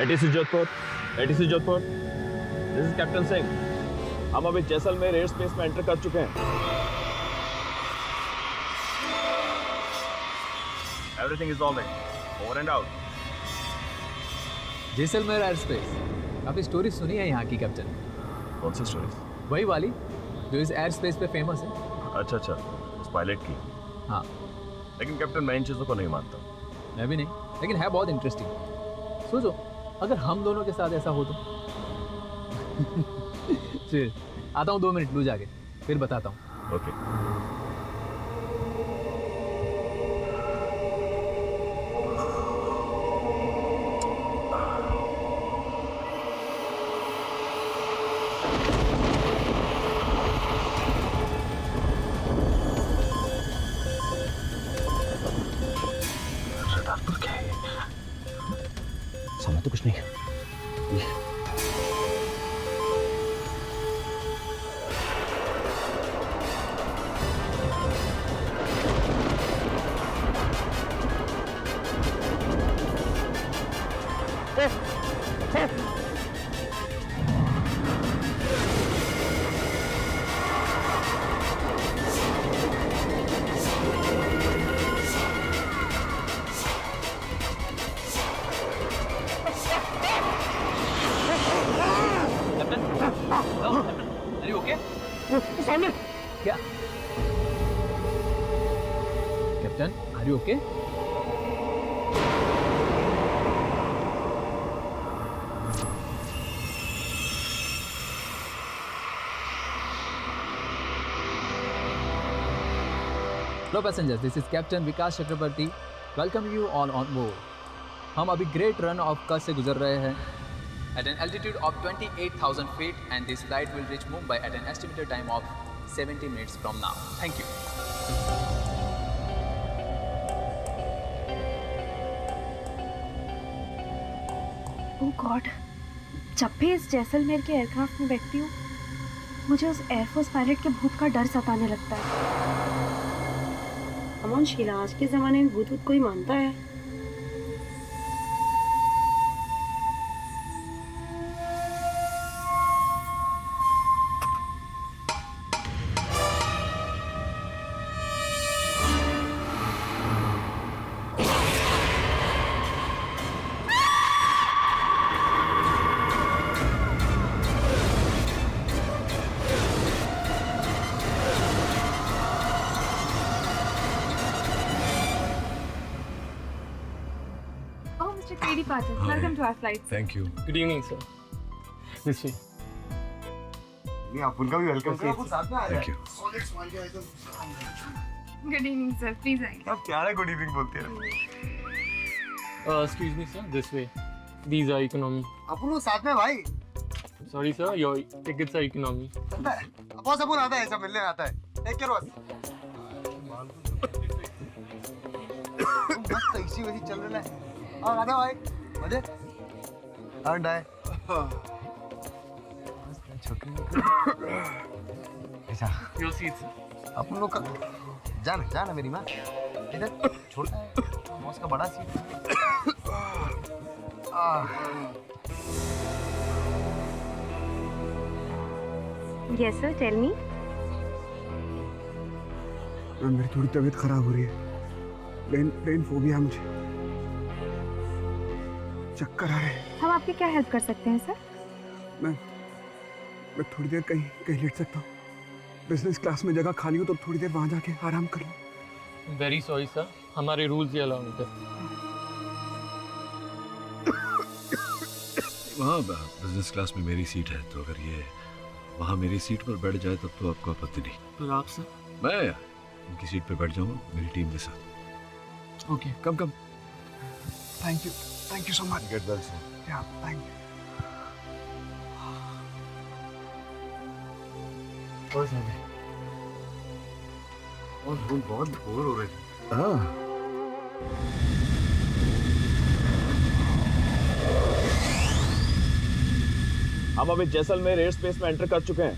ATC Jodhpur, ATC Jodhpur, this is captain Singh. हम अभी Jaisalmer air space में एंटर कर चुके हैं। Everything is alright, over and out. Jaisalmer air space, काफी स्टोरी सुनी है यहाँ की कैप्टन। कौन सी स्टोरी? वही वाली जो इस एयर स्पेस पे फेमस है। अच्छा अच्छा, उस पायलट की। हाँ, लेकिन कैप्टन मैं इन चीजों को नहीं मानता। मैं भी नहीं, लेकिन है बहुत इंटरेस्टिंग। सोचो अगर हम दोनों के साथ ऐसा हो तो। फिर आता हूँ 2 मिनट, लू जाके फिर बताता हूँ। ओके। समझ तो कुछ नहीं। अरे ओके? सामने क्या captain, are you okay? Hello passengers, this is Captain Vikas Chakraborty. Welcome you all on board. हम अभी ग्रेट रन ऑफ कच्छ से गुजर रहे हैं at an altitude of 28,000 feet and this flight will reach Mumbai at an estimated time of 70 minutes from now. Thank you. Oh God, जब भी इस जैसलमेर के एयरक्राफ्ट में बैठती हूँ मुझे उस एयरफोर्स पायलट के भूत का डर सताने लगता है। अमन शीला, आज के ज़माने में भूत कोई मानता है? Oh, Mr. K.D. Patil, welcome to our flight. Thank you. Good evening sir. This way. नहीं, आप उनका भी वेलकम करो। आप साथ में आ thank you. Good evening, sir. Please आइए. आप क्या है गुड इवनिंग बोलते हैं? Excuse me sir, this way. These are economy. आप लोग साथ में भाई। Sorry sir, your tickets are economy. पता है? बॉस अपन आता है, ऐसा मिलने आता है। Take care boss. मस्त इसी वैसी चल रहा है। आ जा भाई। मजे? हाँ डाय। छोटी ऐसा योर सीट सर। अपन लोग का जाना जाना मेरी माँ इधर छोटा है बॉस का बड़ा seat Yes, sir. Tell me. मेरी थोड़ी तबीयत खराब हो रही है। प्लेन फोबिया मुझे, चक्कर आ रहे हैं। हम आपकी क्या हेल्प कर सकते हैं, सर? मैं थोड़ी देर कहीं कहीं लेट सकता हूँ? बिजनेस क्लास में जगह खाली हो तो थोड़ी देर वहाँ जाके आराम कर लूँ। वेरी सॉरी सर, हमारे रूल्स ये अलाउ नहीं करते। वहाँ बिजनेस क्लास में मेरी सीट है, तो अगर ये वहाँ मेरी सीट पर बैठ जाए तब तो आपको आपत्ति नहीं। पर आप सर? मैं उनकी सीट पे बैठ जाऊँगा मेरी टीम के साथ। Okay. Come come. Thank you so much. Get well soon. या थैंक यू। और हम बहुत बोर हो रहे थे। हाँ। हम अभी जैसलमेर एयर स्पेस में एंटर कर चुके हैं।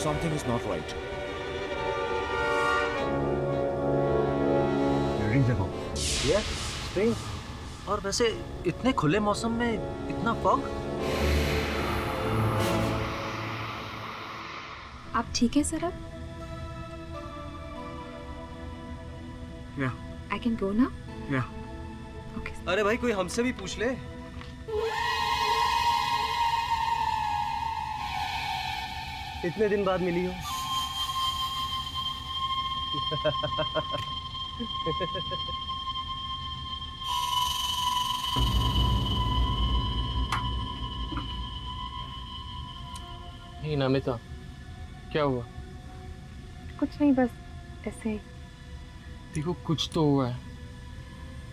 Something is not right. Reading जगह ये स्ट्रेंज। और वैसे इतने खुले मौसम में इतना फॉग। आप ठीक है सर अब? या आई कैन गो ना? या ओके। अरे भाई कोई हमसे भी पूछ ले। इतने दिन बाद मिली हो। नहीं नमिता, क्या हुआ? कुछ नहीं, बस ऐसे ही। देखो कुछ तो हुआ है।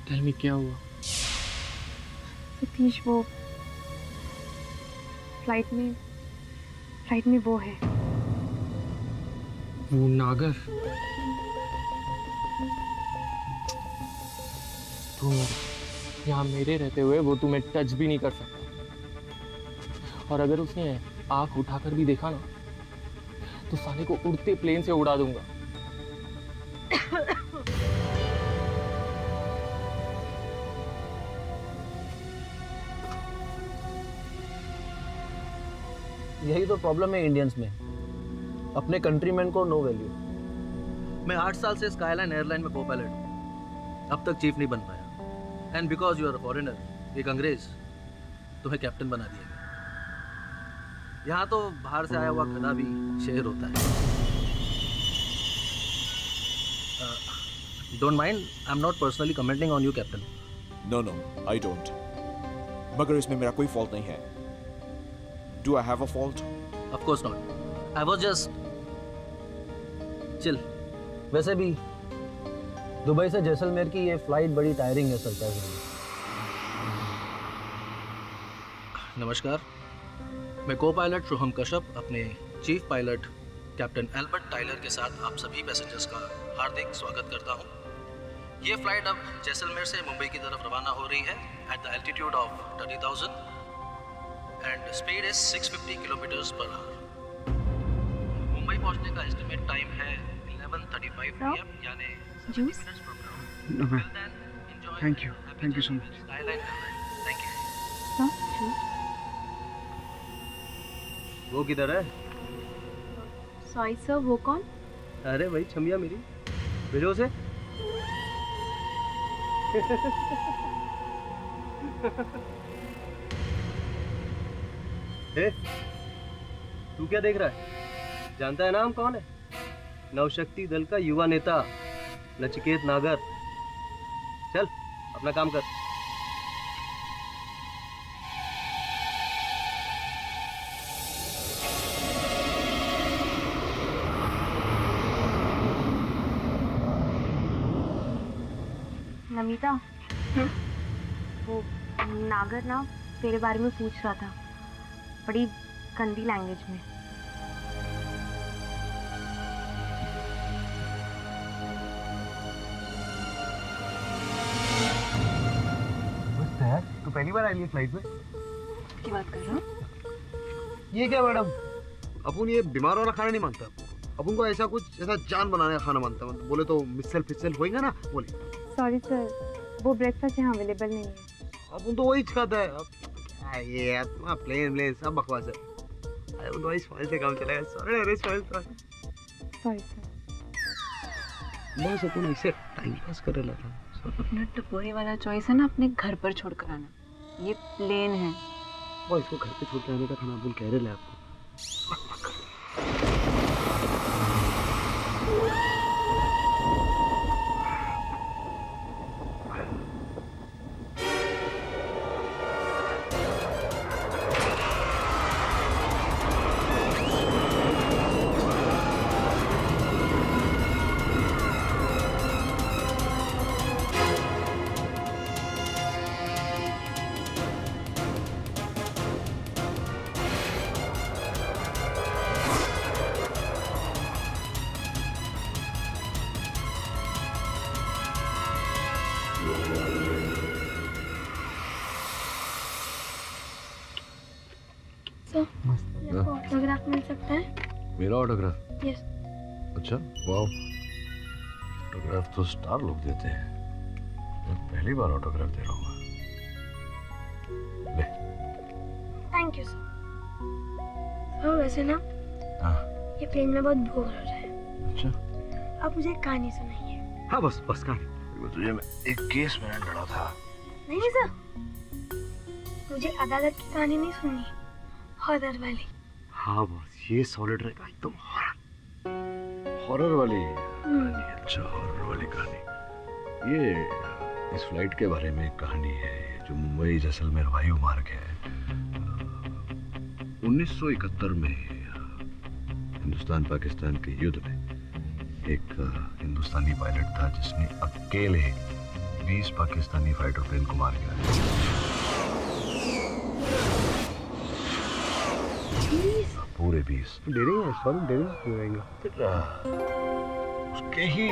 टेल मी क्या हुआ? सतीश वो फ्लाइट में वो है। वो नागर। तुम यहाँ मेरे रहते हुए वो तुम्हें टच भी नहीं कर सकता। और अगर उसने आंख उठाकर भी देखा ना तो साले को उड़ते प्लेन से उड़ा दूंगा। यही तो प्रॉब्लम है इंडियंस में, अपने कंट्रीमैन को नो वैल्यू। मैं 8 साल से स्काईलाइन एयरलाइन में को पायलट हूँ, अब तक चीफ नहीं बन पाया। And because you are a foreigner, एक अंग्रेज, तुम्हें कैप्टन बना दिया गया। यहाँ तो बाहर से आया हुआ गधा भी शेर होता है। Don't mind, I am not personally commenting on you captain. No I don't. मगर इसमें मेरा कोई फॉल्ट नहीं है। Do I have a fault? Of course not, I was just chill. वैसे भी दुबई से जैसलमेर की ये फ्लाइट बड़ी टायरिंग है सरकार। नमस्कार, मैं को पायलट शुभम कश्यप अपने chief pilot captain Albert Tyler के साथ आप सभी पैसेंजर्स का हार्दिक स्वागत करता हूं। ये फ्लाइट अब जैसलमेर से मुंबई की तरफ रवाना हो रही है at the altitude of 30,000 and speed is 650 kilometres per hour. Mumbai पहुंचने का एस्टिमेट टाइम है 11:35 PM, यानी juice? No ma'am, thank you so much. Thank you. हाँ, जूस? वो किधर है? सॉरी सर, वो कौन? अरे भाई छमिया मेरी, भेजो उसे। ए, तू क्या देख रहा है? जानता है ना हम कौन है? नवशक्ति दल का युवा नेता नचिकेत नागर। चल अपना काम कर। नमिता, वो नागर ना तेरे बारे में पूछ रहा था, बड़ी गंदी लैंग्वेज में। तू पहली बार आई है फ्लाइट में? की बात कर रहा हूँ? ये क्या मैडम, अपन ये बीमार वाला खाना नहीं मानता। अपन को ऐसा कुछ ऐसा जान बनाने का खाना मानता है। बोले तो मिसल फिसल होएगा ना, बोले। सॉरी सर, वो ब्रेकफास्ट यहाँ अवेलेबल नहीं है। अपन तो वही खाता है। अब ये यार प्लेन सब बकवास है। अरे वो इस फाइल से काम चलेगा। सॉरी अरे इस फाइल था। Sorry sir. बस अपन ऐसे टाइम पास कर रहा था। अपना टपोरी वाला चॉइस है ना, अपने घर पर छोड़ कर आना। ये प्लेन है। वो इसको घर पे छोड़ के आने का खाना बोल कह रहे आपको। ऑटोग्राफ मिल सकता है? मेरा ऑटोग्राफ? यस। अच्छा वाह, ऑटोग्राफ तो स्टार लोग देते हैं। मैं पहली बार ऑटोग्राफ दे रहा हूँ। ले। Thank you sir. सर वैसे ना हाँ। ये प्लेन में बहुत बोर हो रहा है। अच्छा। आप मुझे एक कहानी सुनाइए। हाँ बस कहानी। तुझे मैं एक केस में लड़ा था। नहीं सर, मुझे अदालत की कहानी नहीं सुननी, हॉरर वाली। हाँ बस ये सॉलिड रहेगा एकदम हॉरर वाली कहानी। अच्छा हॉरर वाली कहानी। ये इस फ्लाइट के बारे में एक कहानी है जो मुंबई जैसलमेर वायु मार्ग है। 1971 में हिंदुस्तान पाकिस्तान के युद्ध में एक हिंदुस्तानी पायलट था जिसने अकेले 20 पाकिस्तानी फाइटर प्लेन को मार गिराया। पूरे 20। उसके ही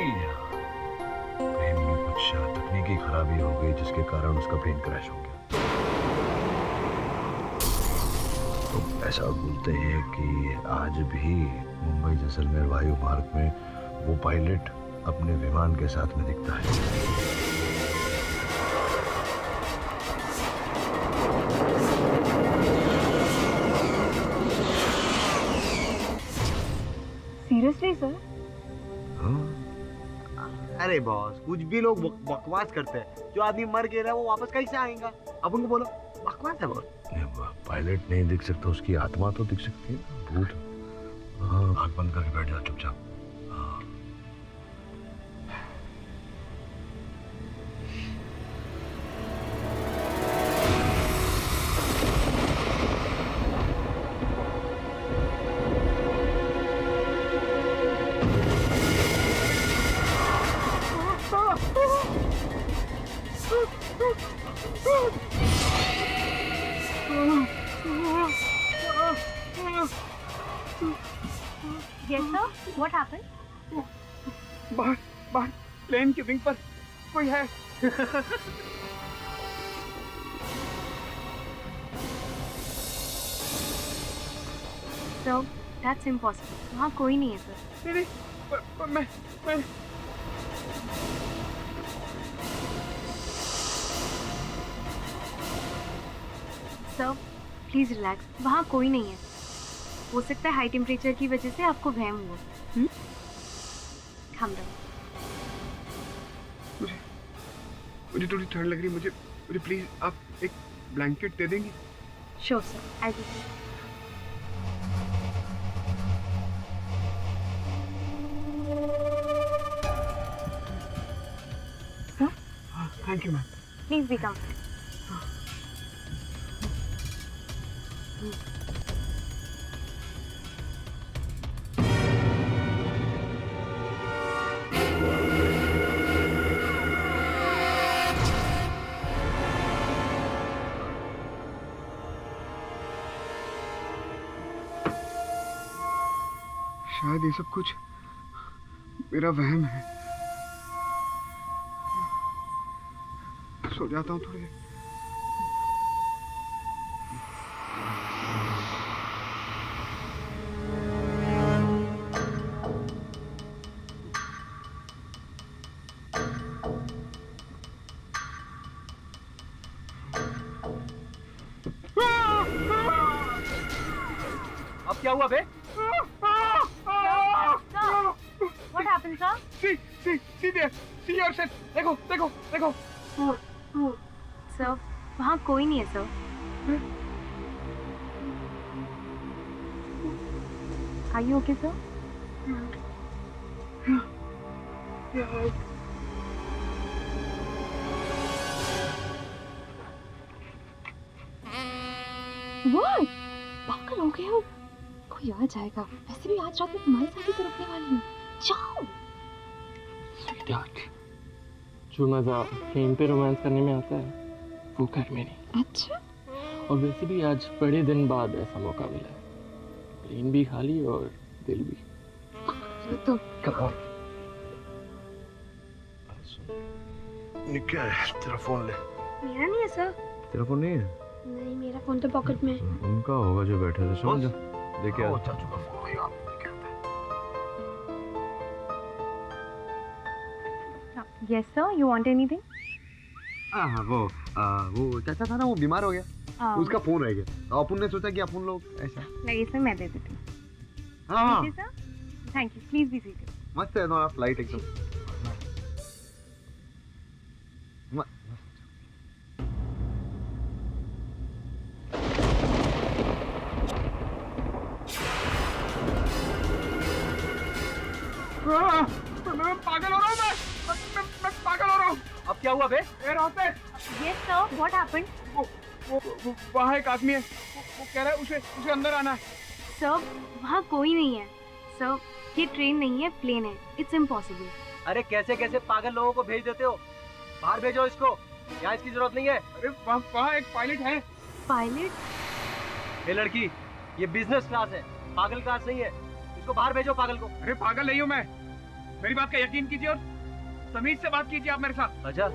प्लेन में कुछ तकनीकी खराबी हो गई जिसके कारण उसका प्लेन क्रैश हो गया। तो ऐसा बोलते हैं कि आज भी मुंबई जैसलमेर वायु मार्ग में वो पायलट अपने विमान के साथ में दिखता है। Seriously sir? हाँ? अरे बॉस, कुछ भी लोग बकवास करते हैं। जो आदमी मर गया वो वापस कैसे आएगा? अब उनको बोलो बकवास है बॉस। पायलट नहीं दिख सकता, उसकी आत्मा तो दिख सकती है, भूत। हाँ, आँख बंद करके बैठ जा चुपचाप। हाँ। Yes sir, what happened? बाहर प्लेन के विंग पर कोई है। Sir, that's impossible. वहाँ कोई नहीं है सर। नहीं, मैं सर प्लीज रिलैक्स, वहाँ कोई नहीं है। हो सकता है हाई टेम्परेचर की वजह से आपको वहम हुआ। calm down. मुझे थोड़ी ठंड लग रही है। मुझे प्लीज आप एक ब्लैंकेट दे देंगी? Sure sir, I will. Sir? Thank you, ma'am. Please be comfortable. शायद ये सब कुछ मेरा वहम है। सो जाता हूँ थोड़ी देर। अब क्या हुआ बे? What happened, sir? See there. See yourself. देखो. Sir, वहाँ कोई नहीं है sir. Are you okay, sir? What? पागल हो गए हो? कोई आ जाएगा। वैसे भी आज रात में तुम्हारे साथ ही तो रुकने वाली हूँ। जाओ। स्वीटहार्ट, जो मजा प्लेन पे रोमांस करने में आता है वो घर में नहीं। अच्छा? और वैसे भी आज बड़े दिन बाद ऐसा मौका मिला है। प्लेन भी खाली और दिल भी। तो क्या है? तेरा फोन ले। मेरा नहीं है सर। तेरा फोन नहीं है? नहीं, मेरा फोन तो पॉकेट में है। उनका होगा जो बैठे थे। समझ देखिए चाचू का फोन होगा। Yes, sir. You want anything? हाँ वो चाचा था ना, वो बीमार हो गया, उसका फोन रह गया, तो अपन ने सोचा कि अपन लोग ऐसा। नहीं सर, मैं दे देती हूँ। हाँ sir, thank you, please be seated. मस्त है ना फ्लाइट एकदम। मैं पागल हो रहा हूँ, मैं पागल हो रहा हूँ। अब क्या हुआ बे? Air hostess, yes sir, what happened? वो वहाँ एक आदमी है, वो कह रहा है उसे अंदर आना है। सर, वहाँ कोई नहीं है। सर, ये ट्रेन नहीं है, प्लेन है। It's impossible. अरे कैसे कैसे पागल लोगों को भेज देते हो? बाहर भेजो इसको, यहाँ इसकी जरूरत नहीं है। अरे वहाँ एक पायलट है। पायलट? ये लड़की, ये बिजनेस क्लास है, पागल क्लास नहीं है। इसको बाहर भेजो पागल को। अरे पागल नहीं हूँ मैं, मेरी बात का यकीन कीजिए और तमीज से बात कीजिए आप मेरे साथ। अच्छा,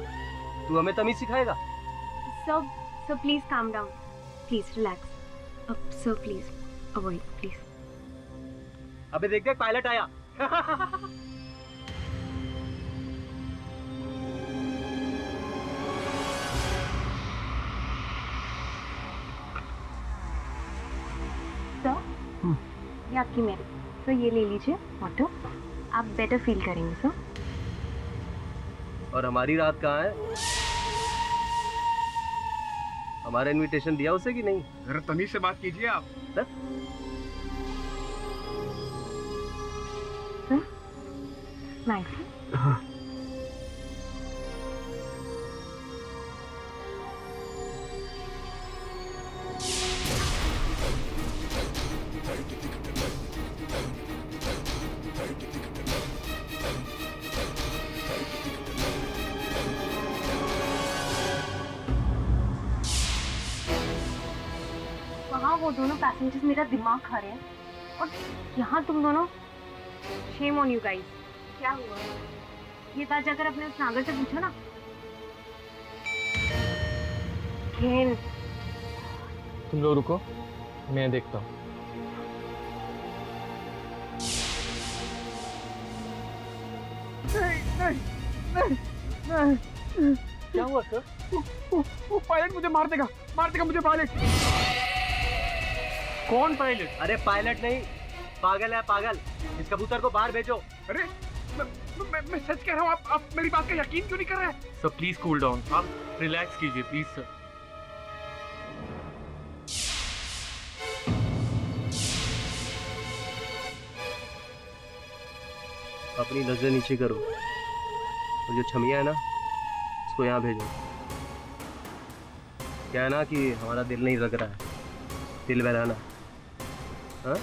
तू हमें तमीज सिखाएगा? Sir please calm down, please relax. अब सर प्लीज अवॉइड, प्लीज। अबे देख देख, पायलट आया। सर, ये आपकी मेरी, तो ये ले लीजिए ऑटो, आप बेटर फील करेंगे सर। और हमारी रात कहाँ है? हमारा इनविटेशन दिया उसे कि नहीं? जरा तमीज से बात कीजिए आप। Sir, nice. वहाँ वो दोनों पैसेंजर्स मेरा दिमाग खा रहे हैं और यहाँ तुम दोनों। Shame on you guys. क्या हुआ? ये बात जाकर अपने उस नागर से पूछो ना। खेल। तुम लोग रुको, मैं देखता हूँ। नहीं। क्या हुआ सर? वो पायलट मुझे मार देगा मुझे पायलट। कौन पायलट? अरे पायलट नहीं, पागल है पागल। इस कबूतर को बाहर भेजो। अरे मैं सच कह रहा हूँ, आप मेरी बात का यकीन क्यों नहीं कर रहे हैं? सर प्लीज कूल डाउन, आप रिलैक्स कीजिए प्लीज सर। अपनी नजर नीचे करो और जो छमिया है ना, उसको यहाँ भेजो। क्या है ना कि हमारा दिल नहीं लग रहा है, दिल बहलाना। हाँ?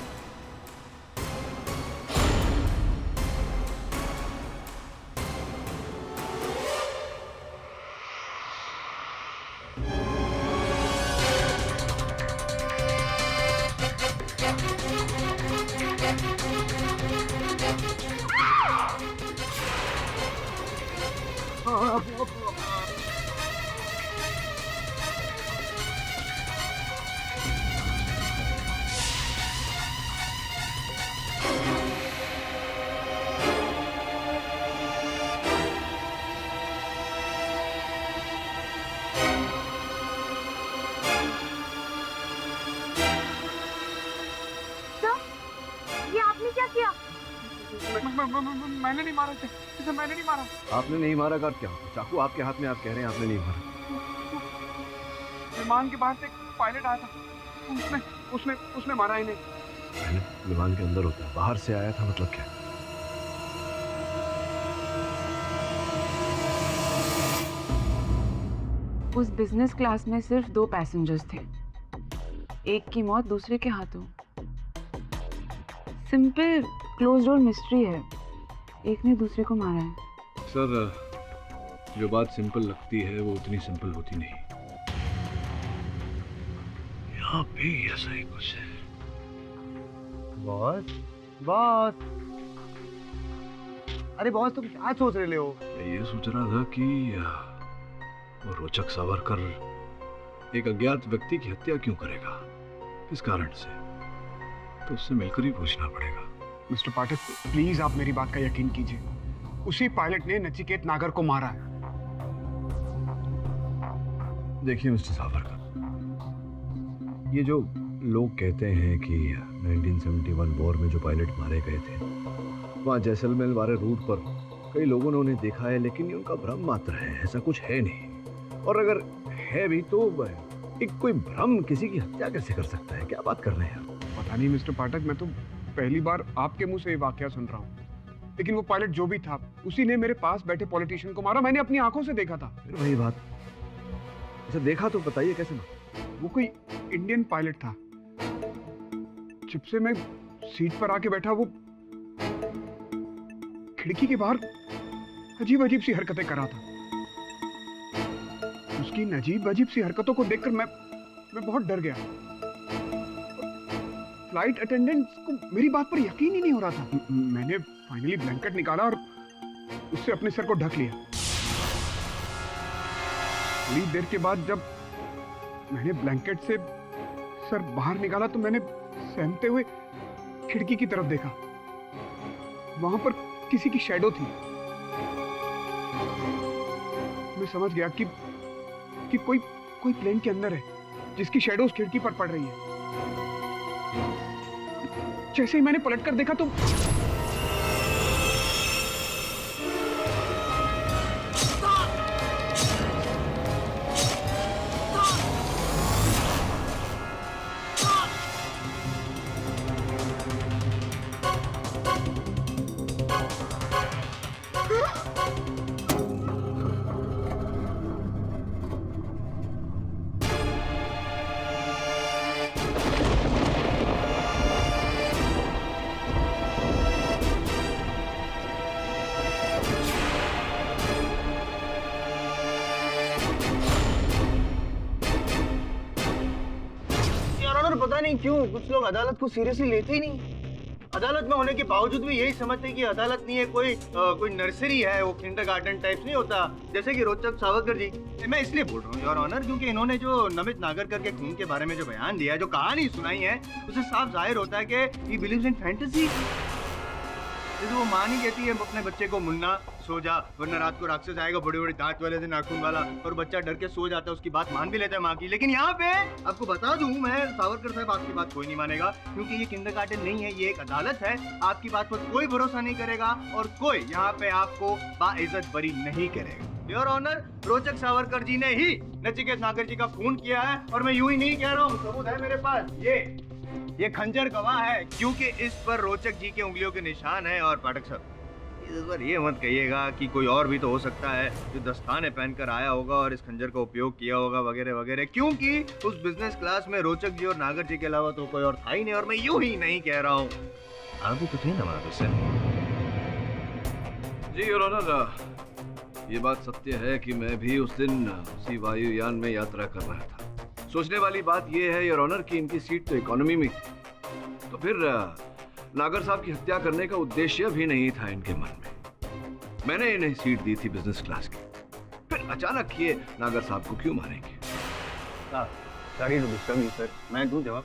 मैंने नहीं मारा इसे, मैंने नहीं मारा। आपने नहीं मारा का क्या? चाकू आपके हाथ में, आप कह रहे हैं आपने नहीं मारा। विमान के बाहर से एक पायलट आया था, उसने मारा ही नहीं। विमान के अंदर होता है, बाहर से आया था मतलब क्या? उस बिजनेस क्लास में सिर्फ 2 पैसेंजर्स थे, एक की मौत दूसरे के हाथों। सिंपल क्लोज डोर मिस्ट्री है, एक ने दूसरे को मारा है। सर, जो बात सिंपल लगती है वो उतनी सिंपल होती नहीं। यहाँ भी ऐसा ही कुछ है। बॉस, अरे बॉस तुम क्या सोच रहे हो? मैं ये सोच रहा था कि वो रोचक सावरकर एक अज्ञात व्यक्ति की हत्या क्यों करेगा, किस कारण से, तो उससे मिलकर ही पूछना पड़ेगा। मिस्टर पाठक, प्लीज आप मेरी बात का यकीन कीजिए। उसी पायलट ने नचिकेत नागर को मारा है। देखिए मिस्टर सावरकर, ये जो लोग कहते हैं कि 1971 वॉर में जो पायलट मारे गए थे, वहाँ जैसलमेर वाले रूट पर कई लोगों ने उन्हें देखा है, लेकिन ये उनका भ्रम मात्र है, ऐसा कुछ है नहीं। और अगर है भी तो एक कोई भ्रम किसी की हत्या कैसे कर सकता है? क्या बात कर रहे हैं आप? पता नहीं मिस्टर पाठक, मैं तो पहली बार आपके मुंह से ये वाकया सुन रहा हूँ। लेकिन वो पायलट जो भी था, उसी ने मेरे पास बैठे पॉलिटिशियन को मारा। मैंने अपनी आंखों से देखा था। फिर वही बात, इसे देखा तो बताइए कैसे ना? वो कोई इंडियन पायलट था। जब से मैं सीट पर आके बैठा, वो खिड़की के बाहर अजीब अजीब सी हरकतें कर रहा था। उसकी अजीब अजीब सी हरकतों को देखकर मैं बहुत डर गया। फ्लाइट अटेंडेंट को मेरी बात पर यकीन ही नहीं हो रहा था। मैंने फाइनली ब्लैंकेट निकाला और उससे अपने सर को ढक लिया। थोड़ी देर के बाद जब मैंने ब्लैंकेट से सर बाहर निकाला तो मैंने सहमते हुए खिड़की की तरफ देखा। वहां पर किसी की शैडो थी। मैं समझ गया कि कोई प्लेन के अंदर है, जिसकी शैडो उस खिड़की पर पड़ रही है। जैसे ही मैंने पलटकर देखा तो पता नहीं क्यों कुछ लोग अदालत को सीरियसली लेते ही नहीं। अदालत में होने के बावजूद भी यही समझते हैं कि अदालत नहीं है, कोई नर्सरी है, वो किंडरगार्टन टाइप नहीं होता, जैसे कि रोचक सावरकर जी। मैं इसलिए बोल रहा हूँ योर ऑनर, क्योंकि इन्होंने जो नमित नागरकर के खून के बारे में जो बयान दिया है, जो कहानी सुनाई है, उससे साफ जाहिर होता है कि ही बिलीव्स इन फैंटेसी। जैसे वो माँ नहीं कहती है अपने बच्चे को, मुन्ना सो जा वरना रात को राक्षस आएगा बड़े बड़े दांत वाले से, नाखून वाला, और बच्चा डर के सो जाता है, उसकी बात मान भी लेता है माँ की। लेकिन यहाँ पे आपको बता दूं मैं, सावरकर साहब, आपकी बात कोई नहीं मानेगा, क्योंकि ये किंडरगार्टन नहीं है, ये एक अदालत है। आपकी बात पर कोई भरोसा नहीं करेगा और कोई यहाँ पे आपको बाइज्जत बरी नहीं करेगा। योर ऑनर, रोचक सावरकर जी ने ही नचिकेत नागर जी का खून किया है, और मैं यूं ही नहीं कह रहा हूँ, सबूत है मेरे पास। ये खंजर गवाह है, क्योंकि इस पर रोचक जी के उंगलियों के निशान है। और पाठक साहब, इस बार ये मत कहिएगा कि कोई और भी तो हो सकता है जो दस्ताने पहनकर आया होगा और इस खंजर का उपयोग किया होगा वगैरह वगैरह, क्योंकि उस बिजनेस क्लास में रोचक जी और नागर जी के अलावा तो कोई और था ही नहीं। और मैं यूं ही नहीं कह रहा हूँ, आप भी तो थे ना वहाँ पे। जी योर ऑनर, ये बात सत्य है कि मैं भी उस दिन उसी वायुयान में यात्रा कर रहा था। सोचने वाली बात यह है योर ऑनर कि इनकी सीट तो इकोनॉमी में थी, तो फिर नागर साहब की हत्या करने का उद्देश्य भी नहीं था इनके मन में। मैंने इन्हें सीट दी थी बिजनेस क्लास की, फिर अचानक ये नागर साहब को क्यों मारेंगे? Sorry to disturb you sir, मैं दूं जवाब।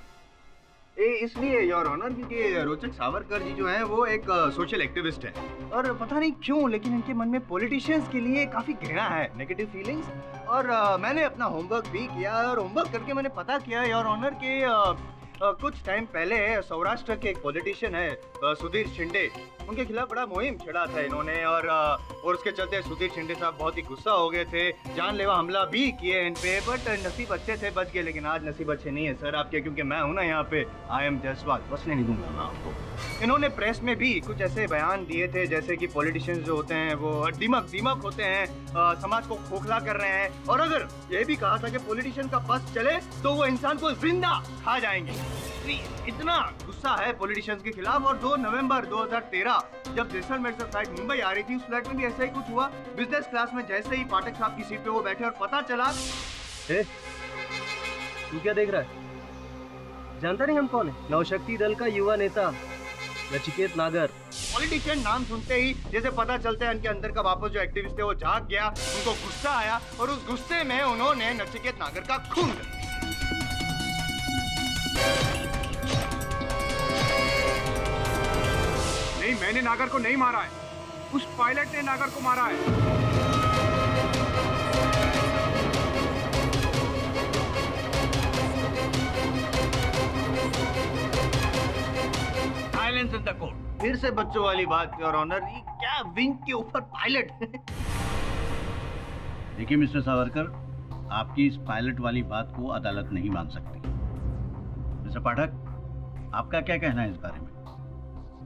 इसलिए योर ऑनर, क्योंकि रोचक सावरकर जी जो है वो एक सोशल एक्टिविस्ट है, और पता नहीं क्यों लेकिन इनके मन में पॉलिटिशियंस के लिए काफी घृणा है, नेगेटिव फीलिंग्स। और मैंने अपना होमवर्क भी किया, और होमवर्क करके मैंने पता किया योर ऑनर कि कुछ टाइम पहले सौराष्ट्र के एक पॉलिटिशियन है सुधीर शिंदे, उनके खिलाफ बड़ा मुहिम छेड़ा था इन्होंने, और उसके चलते सुधीर शिंदे साहब बहुत ही गुस्सा हो गए थे, जानलेवा हमला भी किए इन पे, बट नसीब अच्छे थे, बच गए। लेकिन आज नसीब अच्छे नहीं है सर आपके, क्योंकि मैं हूं ना यहाँ पे, आई एम जसवाल, बसने नहीं दूंगा मैं आपको। इन्होंने प्रेस में भी कुछ ऐसे बयान दिए थे जैसे कि पॉलिटिशियंस जो होते हैं वो दीमक होते हैं, समाज को खोखला कर रहे हैं, और अगर ये भी कहा था कि पॉलिटिशियन का बस चले तो वो इंसान को जिंदा खा जाएंगे। इतना गुस्सा है पॉलिटिशियंस के खिलाफ। और 2 नवंबर 2013 जब जैसलमेर से फ्लाइट मुंबई आ रही थी, उस फ्लाइट में भी ऐसा ही कुछ हुआ। बिजनेस क्लास में जैसे ही पाठक साहब की सीट पे वो बैठे और पता चला, तू क्या देख रहा है? जानता नहीं हम कौन है? नवशक्ति दल का युवा नेता नचिकेत नागर। पॉलिटिशियन नाम सुनते ही जैसे पता चलता है इनके अंदर का वापस जो एक्टिविस्ट थे वो जाग गया, उनको गुस्सा आया, और उस गुस्से में उन्होंने नचिकेत नागर का खून कर दिया। नहीं, मैंने नागर को नहीं मारा है, उस पायलट ने नागर को मारा है। Silence in the court. फिर से बच्चों वाली बात योर ऑनर, ये क्या विंग के ऊपर पायलट? देखिए मिस्टर सावरकर, आपकी इस पायलट वाली बात को अदालत नहीं मान सकती। मिस्टर पाठक, आपका क्या कहना है इस बारे में?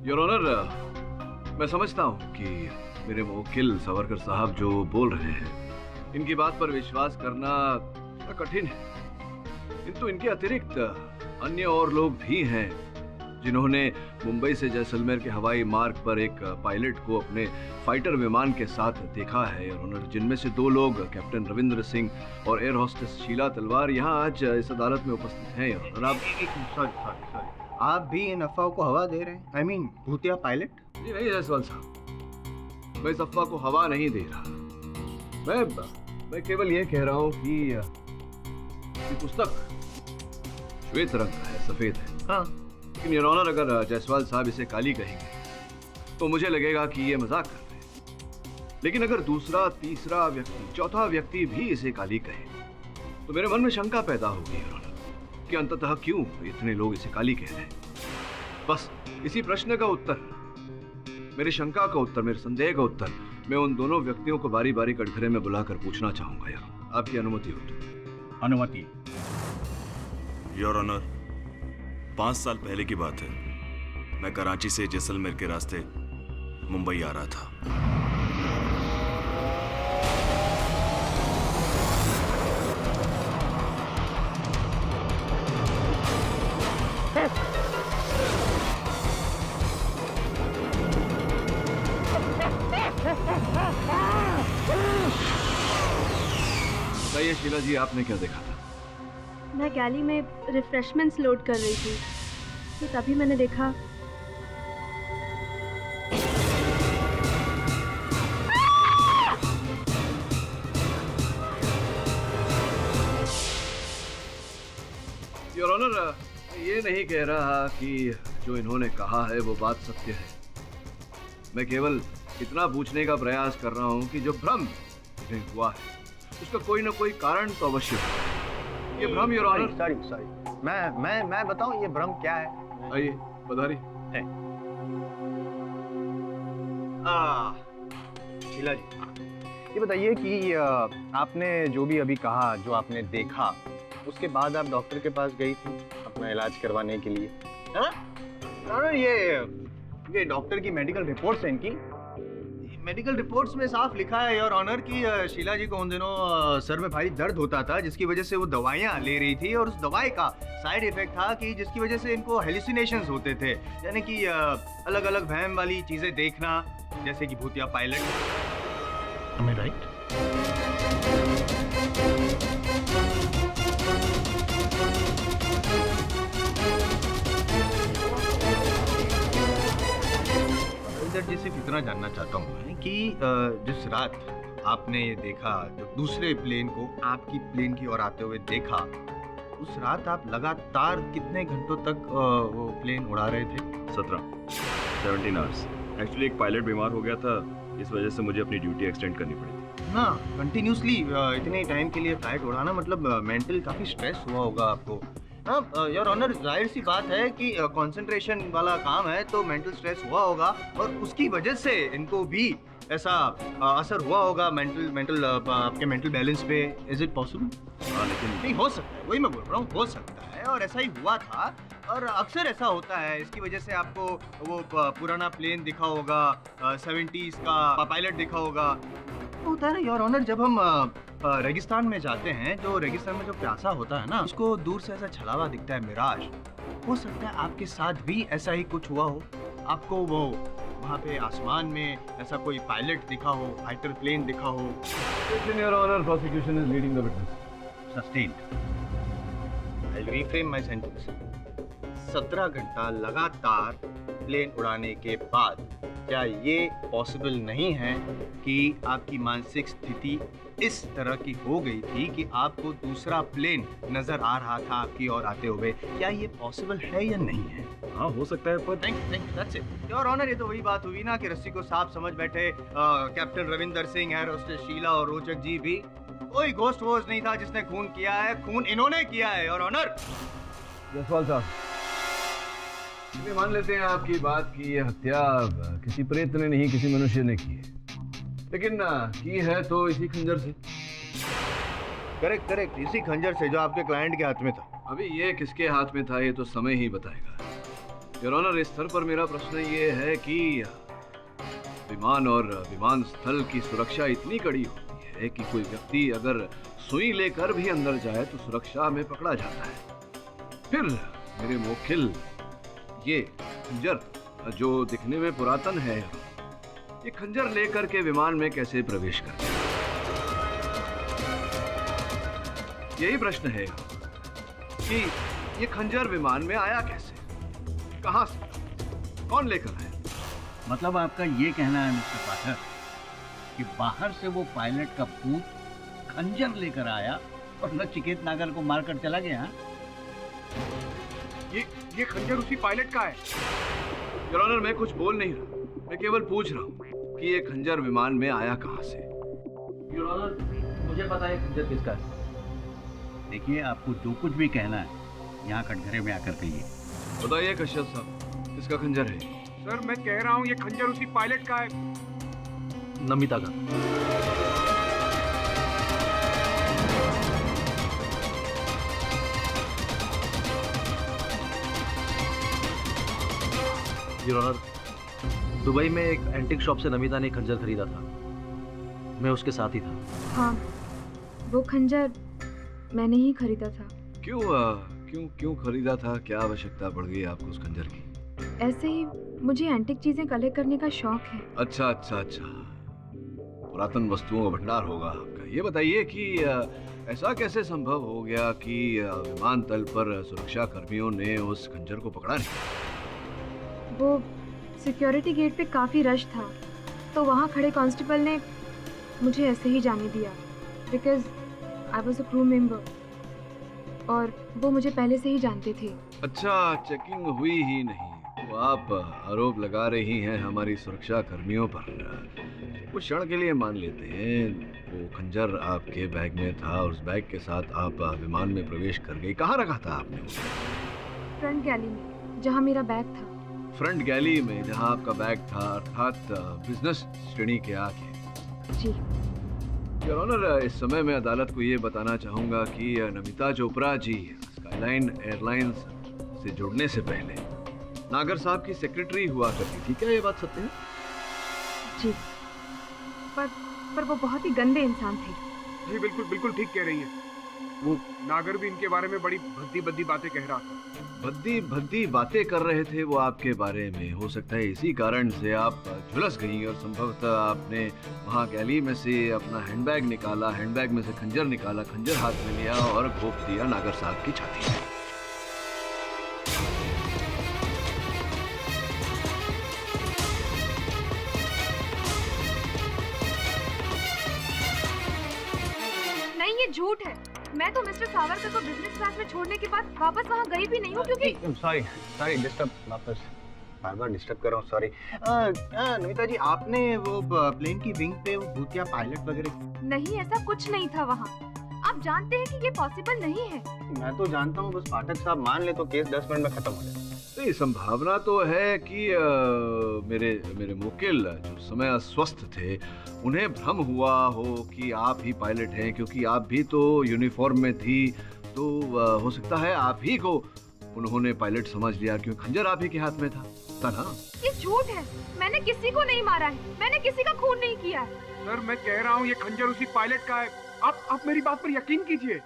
योर ऑनर, मैं समझता हूँ कि मेरे वकील सावरकर साहब जो बोल रहे हैं, इनकी बात पर विश्वास करना थोड़ा कठिन है, किंतु इनके अतिरिक्त अन्य और लोग भी हैं जिन्होंने मुंबई से जैसलमेर के हवाई मार्ग पर एक पायलट को अपने फाइटर विमान के साथ देखा है योर ऑनर, जिनमें से 2 लोग कैप्टन रविंद्र सिंह और एयर होस्टेस शीला तलवार यहाँ आज इस अदालत में उपस्थित हैं योर ऑनर। सॉरी, आप भी इन अफवाहों को हवा दे रहे हैं? आई मीन भूतिया पायलट? जी नहीं जायसवाल साहब, मैं इस अफवाह को हवा नहीं दे रहा। मैं केवल ये कह रहा हूँ कि पुस्तक श्वेत रंग का है, सफेद है। हाँ, लेकिन योर ऑनर, अगर जायसवाल साहब इसे काली कहेंगे तो मुझे लगेगा कि ये मजाक कर रहे हैं, लेकिन अगर दूसरा, तीसरा व्यक्ति, चौथा व्यक्ति भी इसे काली कहे तो मेरे मन में शंका पैदा होगी योर ऑनर कि अंततः क्यों इतने लोग इसे काली कह रहे हैं। बस इसी प्रश्न का उत्तर, मेरी शंका का उत्तर, मेरे संदेह का उत्तर मैं उन दोनों व्यक्तियों को बारी बारी कटघरे में बुलाकर पूछना चाहूंगा यार, आपकी अनुमति हो तो? अनुमति। योर ऑनर, 5 साल पहले की बात है। मैं कराची से जैसलमेर के रास्ते मुंबई आ रहा था। बताइए शीला जी, आपने क्या देखा था? मैं गैली में रिफ्रेशमेंट्स लोड कर रही थी, तो तभी मैंने देखा योर ऑनर, ये नहीं कह रहा कि जो इन्होंने कहा है वो बात सत्य है। मैं केवल इतना पूछने का प्रयास कर रहा हूँ कि जो भ्रम इन्हें हुआ है उसका कोई ना कोई कारण तो अवश्य है। ये भ्रम योर ऑनर। सॉरी, मैं बताऊं ये भ्रम क्या है? आइए बधाई। शीला जी, ये बताइए कि आपने जो भी अभी कहा, जो आपने देखा, उसके बाद आप डॉक्टर के पास गई थी अपना इलाज करवाने के लिए, है ना? ये डॉक्टर की मेडिकल रिपोर्ट्स हैं इनकी। मेडिकल रिपोर्ट्स में साफ लिखा है योर ऑनर कि शीला जी को उन दिनों सर में भारी दर्द होता था, जिसकी वजह से वो दवाइयाँ ले रही थी, और उस दवाई का साइड इफेक्ट था कि जिसकी वजह से इनको हेलुसिनेशंस होते थे, यानी कि अलग अलग वहम वाली चीजें देखना, जैसे कि भूतिया पायलट। Am I right? जी सिर्फ इतना जानना चाहता हूँ मैं कि जिस रात आपने ये देखा, जब दूसरे प्लेन को आपकी प्लेन की ओर आते हुए देखा, उस रात आप लगातार कितने घंटों तक वो प्लेन उड़ा रहे थे? 17 आवर्स। एक्चुअली एक पायलट बीमार हो गया था, इस वजह से मुझे अपनी ड्यूटी एक्सटेंड करनी पड़ी थी ना। कंटिन्यूसली इतने टाइम के लिए फ्लाइट उड़ाना, मतलब मेंटल काफ़ी स्ट्रेस हुआ होगा आपको। हाँ योर ऑनर, जाहिर सी बात है कि कंसंट्रेशन वाला काम है, तो मेंटल स्ट्रेस हुआ होगा और उसकी वजह से इनको भी ऐसा असर हुआ होगा मेंटल आपके मेंटल बैलेंस पे। Is it possible? हाँ, लेकिन नहीं हो सकता है, वही मैं बोल रहा हूँ, हो सकता है, और ऐसा ही हुआ था, और अक्सर ऐसा होता है। इसकी वजह से आपको वो पुराना प्लेन दिखा होगा, 70s का पायलट दिखा होगा। होता है ना योर ऑनर, जब हम रेगिस्तान में जाते हैं, जो रेगिस्तान में जो प्यासा होता है ना, उसको दूर से ऐसा छलावा दिखता है, मिराज। हो सकता है आपके साथ भी ऐसा ही कुछ हुआ हो, आपको वो वहाँ पे आसमान में ऐसा कोई पायलट दिखा हो, फाइटर प्लेन दिखा हो। Your honour, prosecution is leading the witness. Sustained. I will reframe my sentence. 17 घंटा लगातार प्लेन उड़ाने के बाद क्या ये पॉसिबल नहीं है कि आपकी मानसिक स्थिति इस तरह की हो गई थी कि आपको दूसरा प्लेन नजर आ रहा था आपकी ओर आते हुए? क्या ये पॉसिबल है या नहीं है? हाँ, हो सकता है, पर दैट्स इट योर ऑनर। ये तो वही बात हुई ना कि रस्सी को साफ समझ बैठे captain Ravinder Singh, air hostess Sheela और रोचक जी भी। कोई घोस्ट वोस्ट नहीं था जिसने खून किया है, खून इन्होंने किया है योर ऑनर। जसवाल साहब, चलिए मान लेते हैं आपकी बात की ये हत्या किसी प्रेत ने नहीं किसी मनुष्य ने की है, लेकिन की है तो इसी खंजर से। करेक्ट करेक्ट, इसी खंजर से जो आपके क्लाइंट के हाथ में था। अभी ये किसके हाथ में था ये तो समय ही बताएगा। योर ऑनर, इस स्तर पर मेरा प्रश्न ये है कि विमान और विमान स्थल की सुरक्षा इतनी कड़ी होती है कि कोई व्यक्ति अगर सुई लेकर भी अंदर जाए तो सुरक्षा में पकड़ा जाता है। फिर मेरे मुवक्किल ये खंजर जो दिखने में पुरातन है, ये खंजर लेकर के विमान में कैसे प्रवेश कर गया? यही प्रश्न है कि ये खंजर विमान में आया कैसे, कहां से, कौन लेकर आया? मतलब आपका ये कहना है मिस्टर पाठक कि बाहर से वो पायलट का भूत खंजर लेकर आया और नचिकेत नागर को मारकर चला गया? ये खंजर उसी पायलट का है। योर ऑनर, मैं कुछ बोल नहीं रहा, मैं केवल पूछ रहा हूँ कि ये खंजर विमान में आया कहां से? योर ऑनर, मुझे पता है खंजर किसका है। देखिए, आपको जो कुछ भी कहना है यहाँ कटघरे में आकर कहिए। बताइए कश्यप साहब, किसका खंजर है? सर मैं कह रहा हूँ ये खंजर उसी पायलट का है। नमिता का। योर ऑनर, दुबई में एक एंटीक शॉप से नमिता ने खंजर खरीदा था, मैं उसके साथ ही था। हाँ, वो खंजर मैंने ही खरीदा था। क्यों खरीदा था? क्या आवश्यकता पड़ गई आपको उस खंजर की? ऐसे ही मुझे एंटीक चीजें कलेक्ट करने का शौक है। अच्छा, पुरातन वस्तुओं का भंडार होगा आपका। ये बताइए कि ऐसा कैसे संभव हो गया कि विमानतल पर सुरक्षा कर्मियों ने उस खंजर को पकड़ा नहीं? वो सिक्योरिटी गेट पे काफी रश था, तो वहाँ खड़े कांस्टेबल ने मुझे ऐसे ही जाने दिया, because I was a crew member और वो मुझे पहले से ही जानते थे। अच्छा, चेकिंग हुई ही नहीं तो आप आरोप लगा रही हैं हमारी सुरक्षा कर्मियों पर। कुछ क्षण के लिए मान लेते हैं वो खंजर आपके बैग में था और उस बैग के साथ आप विमान में प्रवेश कर गई। कहाँ रखा था आपने? फ्रंट गैली में, जहाँ मेरा बैग था। फ्रंट गैली में जहाँ आपका बैग था, अर्थात बिजनेस श्रेणी के आगे। जी योर ऑनर, इस समय मैं अदालत को ये बताना चाहूँगा कि नमिता चोपड़ा जी स्काईलाइन एयरलाइंस से जुड़ने से पहले नागर साहब की सेक्रेटरी हुआ करती थी। क्या ये बात सत्य है? जी, पर वो बहुत ही गंदे इंसान थे। जी बिल्कुल ठीक कह रही है। वो नागर भी इनके बारे में बड़ी भद्दी बातें कह रहा था। भद्दी बातें कर रहे थे वो आपके बारे में। हो सकता है इसी कारण से आप झुलस गई और संभवतः आपने वहाँ गैली में से अपना हैंडबैग निकाला, हैंडबैग में से खंजर निकाला, खंजर हाथ में लिया और घोंप दिया नागर साहब की छाती में। नहीं, ये झूठ है। मैं तो मिस्टर सावरकर को बिजनेस क्लास में छोड़ने के बाद वापस वहाँ गई भी नहीं हूँ, क्योंकि सॉरी डिस्टर्ब, वापस बार डिस्टर्ब कर रहा हूँ, सॉरी। नमिता जी, आपने वो प्लेन की विंग पे वो भूतिया पायलट वगैरह? नहीं, ऐसा कुछ नहीं था वहाँ। आप जानते हैं कि ये पॉसिबल नहीं है। मैं तो जानता हूँ, बस पाठक साहब मान ले तो केस 10 मिनट में खत्म हो जाए। नहीं, संभावना तो है कि मेरे मुवक्किल जो समय अस्वस्थ थे उन्हें भ्रम हुआ हो कि आप ही पायलट हैं, क्योंकि आप भी तो यूनिफॉर्म में थी। तो हो सकता है आप ही को उन्होंने पायलट समझ लिया, क्योंकि खंजर आप ही के हाथ में था ना? ये झूठ है। मैंने किसी को नहीं मारा है, मैंने किसी का खून नहीं किया है। सर मैं कह रहा हूँ ये खंजर उसी पायलट का है। आप मेरी बात पर यकीन कीजिए।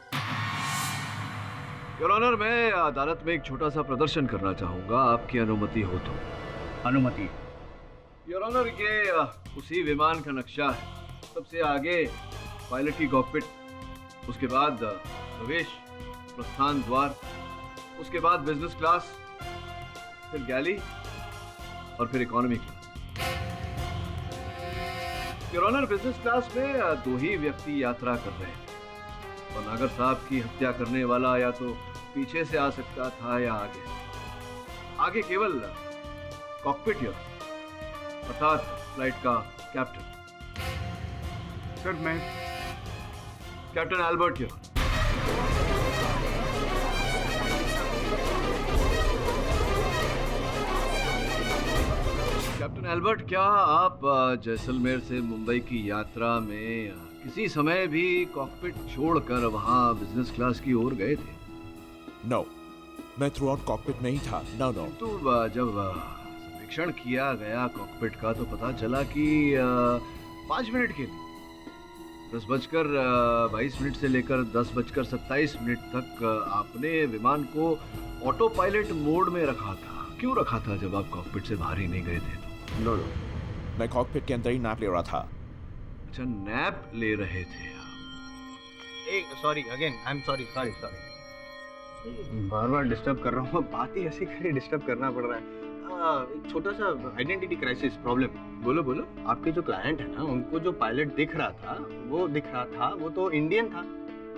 योर ऑनर, मैं अदालत में एक छोटा सा प्रदर्शन करना चाहूंगा, आपकी अनुमति हो तो? अनुमति। योर ऑनर, ये उसी विमान का नक्शा है। सबसे आगे पायलट की कॉकपिट, उसके बाद प्रवेश प्रस्थान द्वार, उसके बाद बिजनेस क्लास, फिर गैली और फिर economy class. Your honour, business class में 2 ही व्यक्ति यात्रा कर रहे हैं और नागर साहब की हत्या करने वाला या तो पीछे से आ सकता था या आगे केवल कॉकपिट अर्थात फ्लाइट का कैप्टन। सर मैं कैप्टन एल्बर्ट एल्बर्ट, क्या आप जैसलमेर से मुंबई की यात्रा में किसी समय भी कॉकपिट छोड़कर वहां बिजनेस क्लास की ओर गए थे? नो, मैं थ्रू आउट कॉकपिट नहीं था। No no. तो जब सर्वेक्षण किया गया कॉकपिट का तो पता चला कि 5 मिनट के लिए 10:22 से लेकर 10:27 तक आपने विमान को ऑटो पायलट मोड में रखा था। क्यों रखा था जब आप कॉकपिट से बाहर ही नहीं गए थे? नो नो, मैं कॉकपिट के अंदर ही नैप ले रहा था। अच्छा, नैप ले रहे थे एक sorry again, I am sorry. Bar bar disturb कर रहा हूँ, बात ही ऐसी करी डिस्टर्ब करना पड़ रहा है। एक छोटा सा आइडेंटिटी क्राइसिस प्रॉब्लम। बोलो। आपके जो क्लाइंट है ना, उनको जो पायलट दिख रहा था वो तो इंडियन था,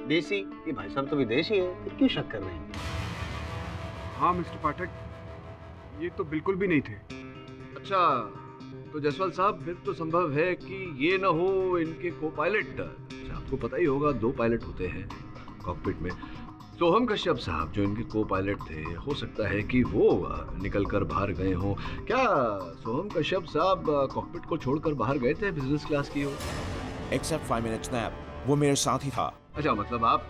देसी। ये भाई साहब तो विदेशी है, फिर क्यों शक कर रहे हैं? हाँ मिस्टर पाठक, ये तो बिल्कुल भी नहीं थे। अच्छा, तो जायसवाल साहब, फिर तो संभव है कि ये ना हो इनके को पायलट। आपको पता ही होगा 2 पायलट होते हैं कॉकपिट में। सोहम कश्यप साहब जो इनके को पायलट थे, हो सकता है कि वो निकल कर बाहर गए हों। क्या सोहम कश्यप साहब कॉकपिट को छोड़कर बाहर गए थे बिजनेस क्लास की ओर? एक्सेप्ट 5 मिनट्स नैप, वो मेरे साथ ही था। अच्छा, मतलब आप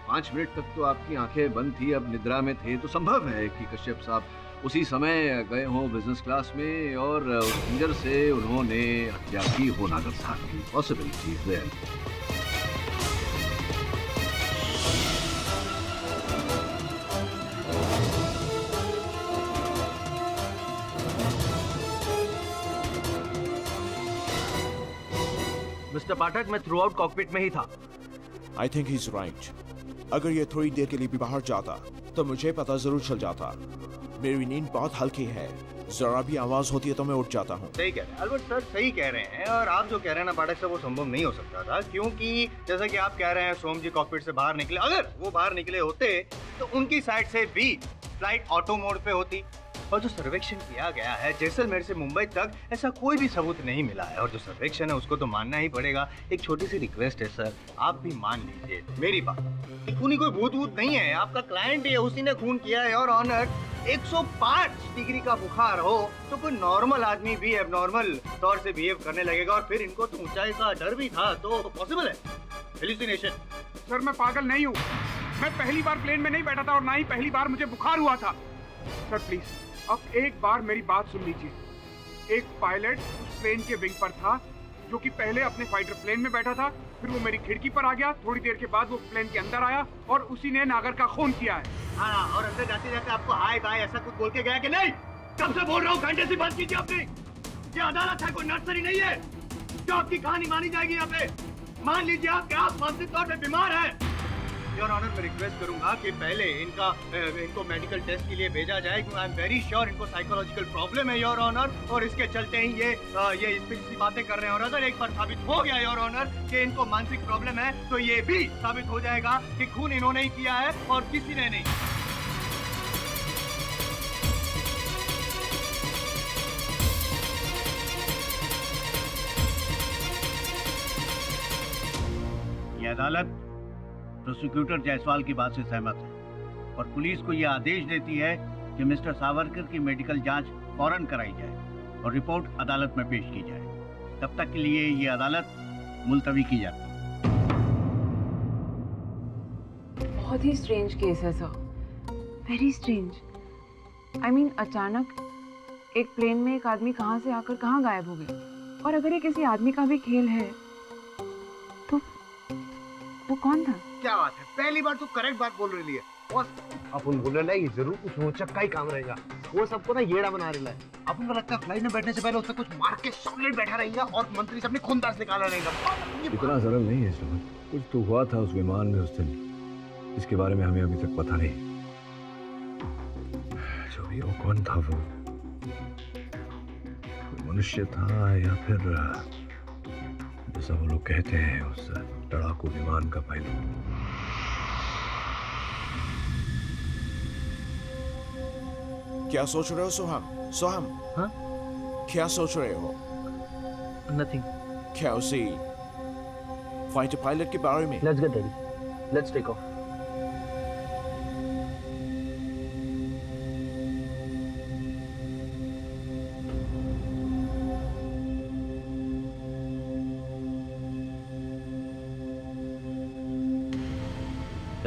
5 मिनट तक तो आपकी आंखें बंद थी, अब निद्रा में थे, तो संभव है कि कश्यप साहब उसी समय गए हों बिजनेस क्लास में और उस खंजर से उन्होंने हत्या की हो नागर साहब की। पॉसिबिलिटी है। मिस्टर पाठक, मैं थ्रू आउट कॉकपिट में ही था। I think he is right. अगर ये थोड़ी देर के लिए भी बाहर जाता तो मुझे पता जरूर चल जाता। मेरी नींद बहुत हल्की है, जरा भी आवाज होती है तो मैं उठ जाता हूँ। सही कह रहे हैं अल्बर्ट सर, सही कह रहे हैं। और आप जो कह रहे हैं ना पाठक सर, वो संभव नहीं हो सकता था, क्योंकि जैसा कि आप कह रहे हैं सोम जी कॉकपिट से बाहर निकले। अगर वो बाहर निकले होते तो उनकी साइड से भी फ्लाइट ऑटो मोड पे होती। और जो सर्वेक्षण किया गया है जैसलमेर से मुंबई तक, ऐसा कोई भी सबूत नहीं मिला है। और जो सर्वेक्षण है उसको तो मानना ही पड़ेगा। एक छोटी सी रिक्वेस्ट है सर, आप भी मान लीजिए मेरी बात। खूनी कोई भूत वूत नहीं है, आपका क्लाइंट है, उसी ने खून किया है। और ऑनर 105 डिग्री का बुखार हो तो कोई नॉर्मल आदमी भी एबनॉर्मल तौर से बिहेव करने लगेगा। और फिर इनको तो ऊंचाई का डर भी था, तो पॉसिबल है हेलुसिनेशन। सर, मैं पागल नहीं हूँ। मैं पहली बार प्लेन में नहीं बैठा था और ना ही पहली बार मुझे बुखार हुआ था। सर प्लीज, अब एक बार मेरी बात सुन लीजिए। एक पायलट उस प्लेन के विंग पर था जो कि पहले अपने फाइटर प्लेन में बैठा था, फिर वो मेरी खिड़की पर आ गया। थोड़ी देर के बाद वो प्लेन के अंदर आया और उसी ने नागर का खून किया है। हाँ, और अंदर जाते जाते आपको हाय बाय ऐसा कुछ बोल के गया कि नहीं? कब से बोल रहा हूँ, घंटे से बंद कीजिए अपनी। ये अदालत है, कोई नर्सरी नहीं है जो आपकी कहानी मानी जाएगी यहाँ पे। मान लीजिए आप मानसिक तौर पे बीमार हैं। योर ऑनर, मैं रिक्वेस्ट करूंगा कि पहले इनको मेडिकल टेस्ट के लिए भेजा जाए, क्योंकि आई एम वेरी श्योर इनको साइकोलॉजिकल प्रॉब्लम है योर ऑनर। और इसके चलते ही ये इस बातें कर रहे हैं। और अगर एक बार साबित हो गया योर ऑनर कि इनको मानसिक प्रॉब्लम है, तो ये भी साबित हो जाएगा कि खून इन्होंने ही किया है और किसी ने नहीं। ये अदालत प्रोसिक्यूटर जायसवाल की बात से सहमत है और पुलिस को यह आदेश देती है कि मिस्टर सावरकर की मेडिकल जांच फौरन कराई जाए और रिपोर्ट अदालत में पेश की जाए। तब तक के लिए ये अदालत मुलतवी की जाती है। बहुत ही स्ट्रेंज केस है sir, very strange. I mean, अचानक एक प्लेन में एक आदमी कहाँ से आकर कहाँ गायब हो गया। और अगर ये किसी आदमी का भी खेल है तो वो कौन था? क्या बात है, पहली बार तो करेक्ट बात बोल रही है। अपन बोल रहे हैं जरूर कुछ रोचक का ही काम रहेगा। वो सबको ना येड़ा बना रहा है। अपन को लगता है फ्लाइट में बैठने से पहले उससे कुछ मार के सॉलिड बैठा रहेगा और मंत्री से अपनी खूनदास निकाला रहेगा। इतना सरल नहीं है श्रवण। कुछ तो हुआ था उस विमान में उस दिन, जिसके बारे में हमें अभी तक पता नहीं। जो भी वो कौन था, वो मनुष्य था या फिर जैसा वो लोग कहते हैं उस लड़ाकू विमान का पायलट। क्या सोच रहे हो सोहम? सोहम, हाँ? क्या सोच रहे हो? नथिंग। क्या उसी फाइटर पायलट के बारे में? Let's get ready, let's take off.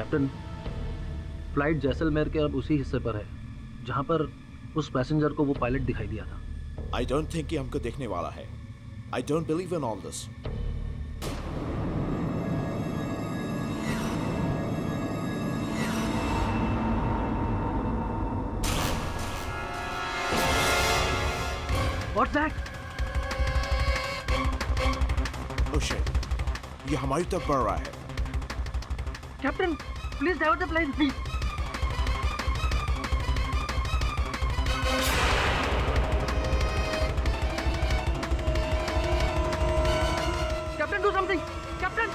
Captain, flight Jaisalmer के अब उसी हिस्से पर है जहां पर उस पैसेंजर को वो पायलट दिखाई दिया था। आई डोंट थिंक कि हमको देखने वाला है। I don't believe in all this. What's that? Oh shit, ये हमारी तरफ बढ़ रहा है। Captain, please divert the plane, please. Captain, do something. Captain,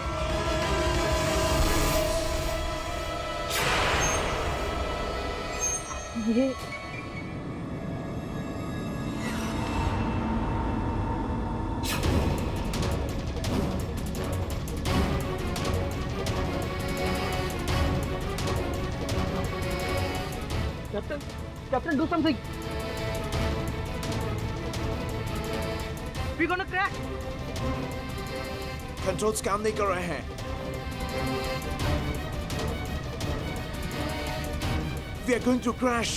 ये captain, do something. We gonna crash. Controls काम नहीं कर रहे हैं। We are going to crash.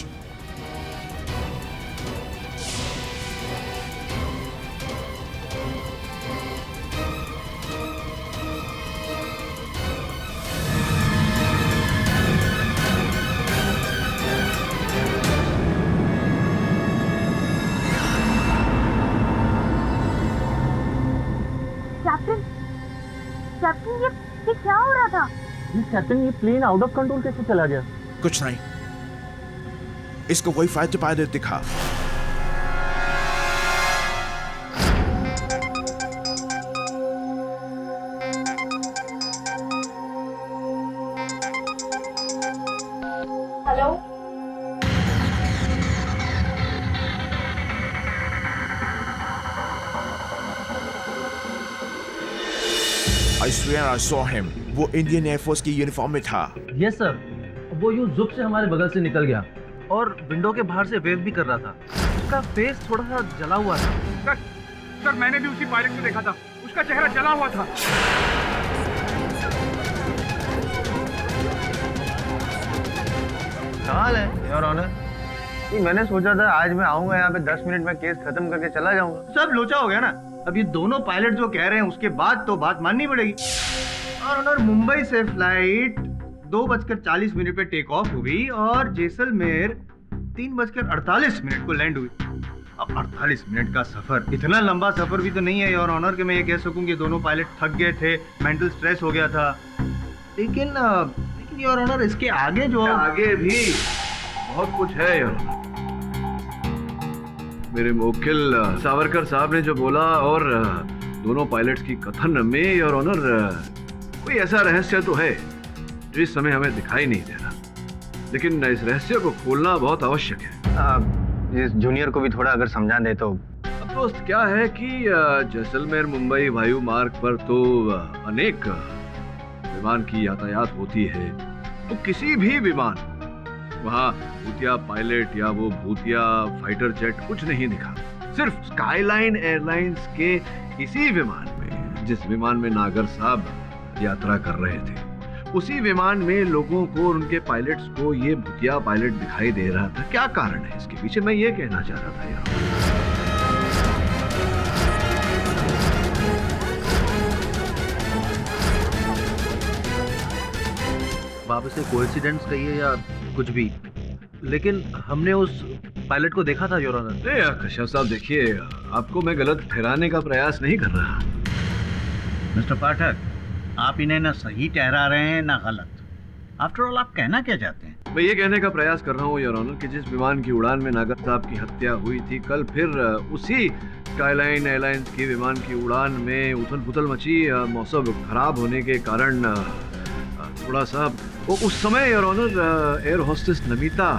Captain, ये क्या हो रहा था? कैप्टन, ये प्लेन आउट ऑफ कंट्रोल कैसे चला गया? कुछ नहीं, इसको वही फाइटर पायलट दिखा। Hello, I swear I saw him. वो इंडियन एयरफोर्स की यूनिफॉर्म में था। यस सर, वो यूं जुप से हमारे बगल से निकल गया और विंडो के बाहर से वेव भी कर रहा था। उसका फेस थोड़ा सा जला हुआ था। सर मैंने भी उसी पायलट को देखा था, उसका चेहरा जला हुआ था। कहाँ है योर ऑनर? मैंने सोचा था आज मैं आऊंगा यहाँ पे 10 मिनट में केस खत्म करके चला जाऊंगा। सब लोचा हो गया ना। अब ये दोनों पायलट जो कह रहे हैं उसके बाद तो बात माननी पड़ेगी। और ऑनर, मुंबई से फ्लाइट 2:40 पे टेक ऑफ हुई और जैसलमेर 3:48 को लैंड हुई। अब 48 मिनट का सफर, इतना लंबा सफर भी तो नहीं है योर ऑनर कि मैं ये कह सकूं कि दोनों पायलट थक गए थे, मेंटल स्ट्रेस हो गया था। लेकिन योर ऑनर, इसके आगे जो आगे भी बहुत कुछ है योर ऑनर। मेरे मुवक्किल सावरकर साहब ने जो बोला और दोनों पायलट्स की कथन में योर ऑनर कोई ऐसा रहस्य तो है जो इस समय हमें दिखाई नहीं दे रहा, लेकिन इस रहस्य को खोलना बहुत आवश्यक है। इस जूनियर को भी थोड़ा अगर समझा दे तो। अब दोस्त क्या है कि जैसलमेर मुंबई वायु मार्ग पर तो अनेक विमान की यातायात होती है। तो किसी भी विमान, वहाँ भूतिया पायलट या वो भूतिया फाइटर जेट कुछ नहीं दिखा। सिर्फ स्काईलाइन एयरलाइंस के इसी विमान में, जिस विमान में नागर साहब यात्रा कर रहे थे, उसी विमान में लोगों को और उनके पायलट्स को ये भूतिया पायलट दिखाई दे रहा था। क्या कारण है इसके पीछे, मैं ये कहना चाह रहा था यार। वापस से कोइंसिडेंस कहिए या कुछ भी, लेकिन हमने उस पायलट को देखा था योर ऑनर। नहीं कश्यप साहब, देखिए, आपको मैं गलत ठहराने का प्रयास नहीं कर रहा। मिस्टर पाठक, आप इन्हें ना सही ठहरा रहे हैं ना गलत। आफ्टर ऑल आप कहना क्या चाहते हैं? मैं ये कहने का प्रयास कर रहा हूँ योर ऑनर कि जिस विमान की उड़ान में नागर साहब की हत्या हुई थी, कल फिर उसी स्काईलाइन एयरलाइंस की विमान की उड़ान में उथल पुथल मची। मौसम खराब होने के कारण थोड़ा सा वो उस समय your honour air hostess Namita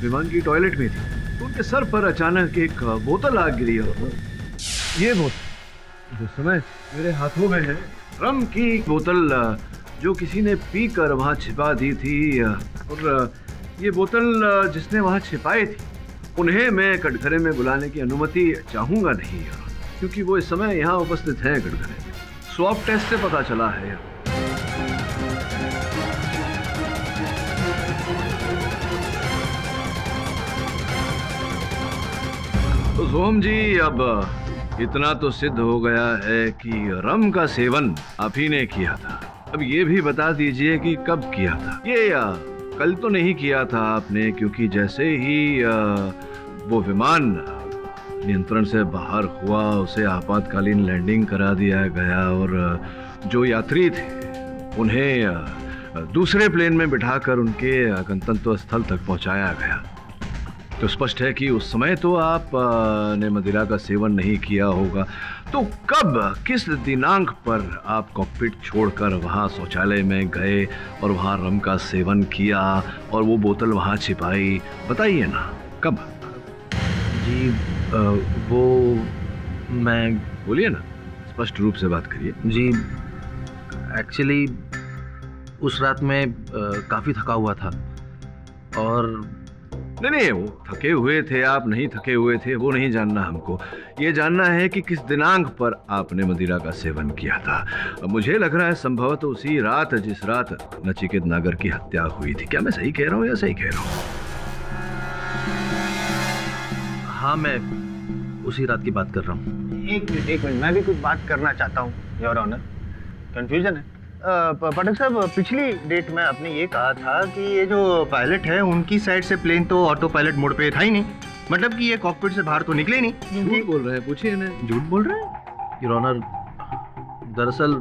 विमान की टॉयलेट में थी, तो उनके सर पर अचानक एक बोतल आ गिरी। ये बोतल जिस समय मेरे हाथों में है, रम की बोतल जो किसी ने पी कर वहाँ छिपा दी थी। और ये बोतल जिसने वहाँ छिपाई थी, उन्हें मैं कटघरे में बुलाने की अनुमति चाहूँगा नहीं, क्योंकि वो इस समय यहाँ उपस्थित हैं कटघरे में। स्वैब टेस्ट से पता चला है सोहम जी, अब इतना तो सिद्ध हो गया है कि रम का सेवन आप ही ने किया था। अब ये भी बता दीजिए कि कब किया था। ये कल तो नहीं किया था आपने, क्योंकि जैसे ही वो विमान नियंत्रण से बाहर हुआ उसे आपातकालीन लैंडिंग करा दिया गया और जो यात्री थे उन्हें दूसरे प्लेन में बिठाकर उनके गंतव्य स्थल तक पहुंचाया गया। तो स्पष्ट है कि उस समय तो आप ने मदिरा का सेवन नहीं किया होगा। तो कब, किस दिनांक पर आप कॉकपिट छोड़कर वहां शौचालय में गए और वहां रम का सेवन किया और वो बोतल वहां छिपाई, बताइए ना कब? जी वो मैं, बोलिए ना, स्पष्ट रूप से बात करिए। जी एक्चुअली उस रात में काफ़ी थका हुआ था और नहीं, वो थके हुए थे, आप नहीं थके हुए थे, वो नहीं जानना हमको। ये जानना है कि किस दिनांक पर आपने मदिरा का सेवन किया था। मुझे लग रहा है संभवतः उसी रात जिस रात नचिकेत नागर की हत्या हुई थी। क्या मैं सही कह रहा हूँ या सही कह रहा हूँ? हाँ, मैं उसी रात की बात कर रहा हूँ। एक मिनट, मैं भी कुछ बात करना चाहता हूँ योर ऑनर। कंफ्यूजन है पाठक साहब। पिछली डेट में आपने ये कहा था कि ये जो पायलट है उनकी साइड से प्लेन तो ऑटो पायलट मोड पे था ही नहीं, मतलब कि ये कॉकपिट से बाहर तो निकले नहीं। झूठ बोल रहे हैं, पूछिए इन्हें। झूठ बोल रहे हैं योर ऑनर। दरअसल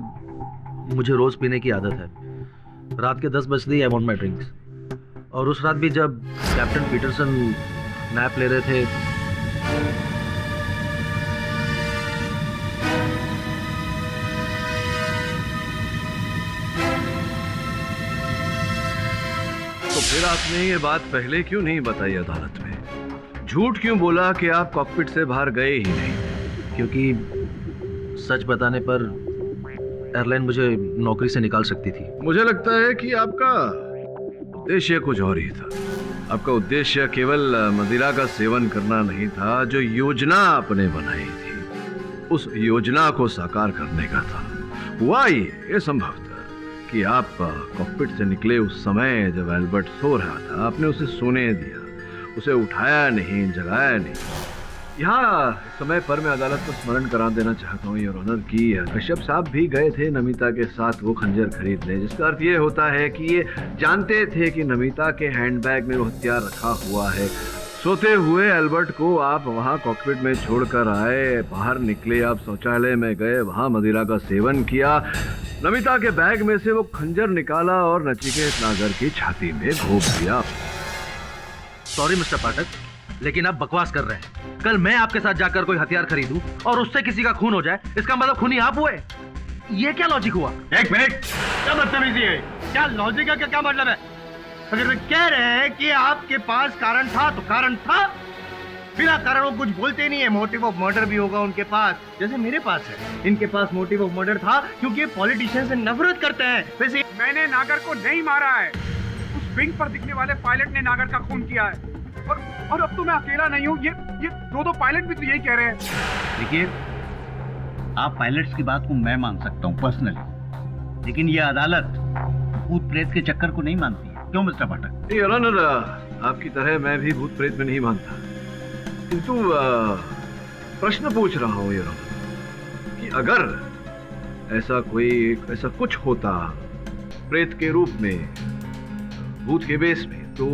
मुझे रोज पीने की आदत है। रात के 10 बजते ही आई वांट माय ड्रिंक्स। और उस रात भी जब कैप्टन पीटरसन नैप ले रहे थे, तो फिर आपने ये बात पहले क्यों नहीं बताई अदालत में? झूठ क्यों बोला कि आप कॉकपिट से बाहर गए ही नहीं? क्योंकि सच बताने पर एयरलाइन मुझे नौकरी से निकाल सकती थी। मुझे लगता है कि आपका उद्देश्य कुछ और ही था। आपका उद्देश्य केवल मदिरा का सेवन करना नहीं था, जो योजना आपने बनाई थी उस योजना को साकार करने का था। हुआ ये संभव था कि आप कॉकपिट से निकले उस समय जब एल्बर्ट सो रहा था, आपने उसे सोने दिया, उसे उठाया नहीं, जगाया नहीं। यहाँ समय पर मैं अदालत को स्मरण करा देना चाहता हूँ योर ऑनर कि कश्यप साहब भी गए थे नमिता के साथ वो खंजर खरीदने, जिसका अर्थ ये होता है कि ये जानते थे कि नमिता के हैंडबैग में वो हथियार रखा हुआ है। सोते हुए एल्बर्ट को आप वहाँ कॉकपिट में छोड़कर आए, बाहर निकले, आप शौचालय में गए, वहाँ मदिरा का सेवन किया, नमिता के बैग में से वो खंजर निकाला और नचिकेत नागर की छाती में घोंप दिया। सॉरी मिस्टर पाठक, लेकिन आप बकवास कर रहे हैं। कल मैं आपके साथ जाकर कोई हथियार खरीदूं और उससे किसी का खून हो जाए, इसका मतलब खूनी आप हुए? ये क्या लॉजिक हुआ? एक मिनट, क्या बदतमीजी है? क्या लॉजिक का क्या मतलब है? अगर वे कह रहे हैं कि आपके पास कारण था तो कारण था, बिना कारण वो कुछ बोलते नहीं है। मोटिव ऑफ मर्डर भी होगा उनके पास, जैसे मेरे पास है। इनके पास मोटिव ऑफ मर्डर था क्योंकि ये पॉलिटिशियन से नफरत करते हैं। वैसे मैंने नागर को नहीं मारा है, उस विंग पर दिखने वाले पायलट ने नागर का खून किया है। और अब तो मैं अकेला नहीं हूँ, ये दो पायलट भी तो यही कह रहे हैं। देखिए, आप पायलट्स की बात को मैं मान सकता हूँ पर्सनली, लेकिन ये अदालत भूत प्रेत के चक्कर को नहीं मानती है। क्यों मिस्टर पाठक? योर ऑनर, आपकी तरह मैं भी भूत प्रेत में नहीं मानता, किंतु प्रश्न पूछ रहा हूँ योर ऑनर कि अगर ऐसा कुछ होता प्रेत के रूप में, भूत के बेस में, तो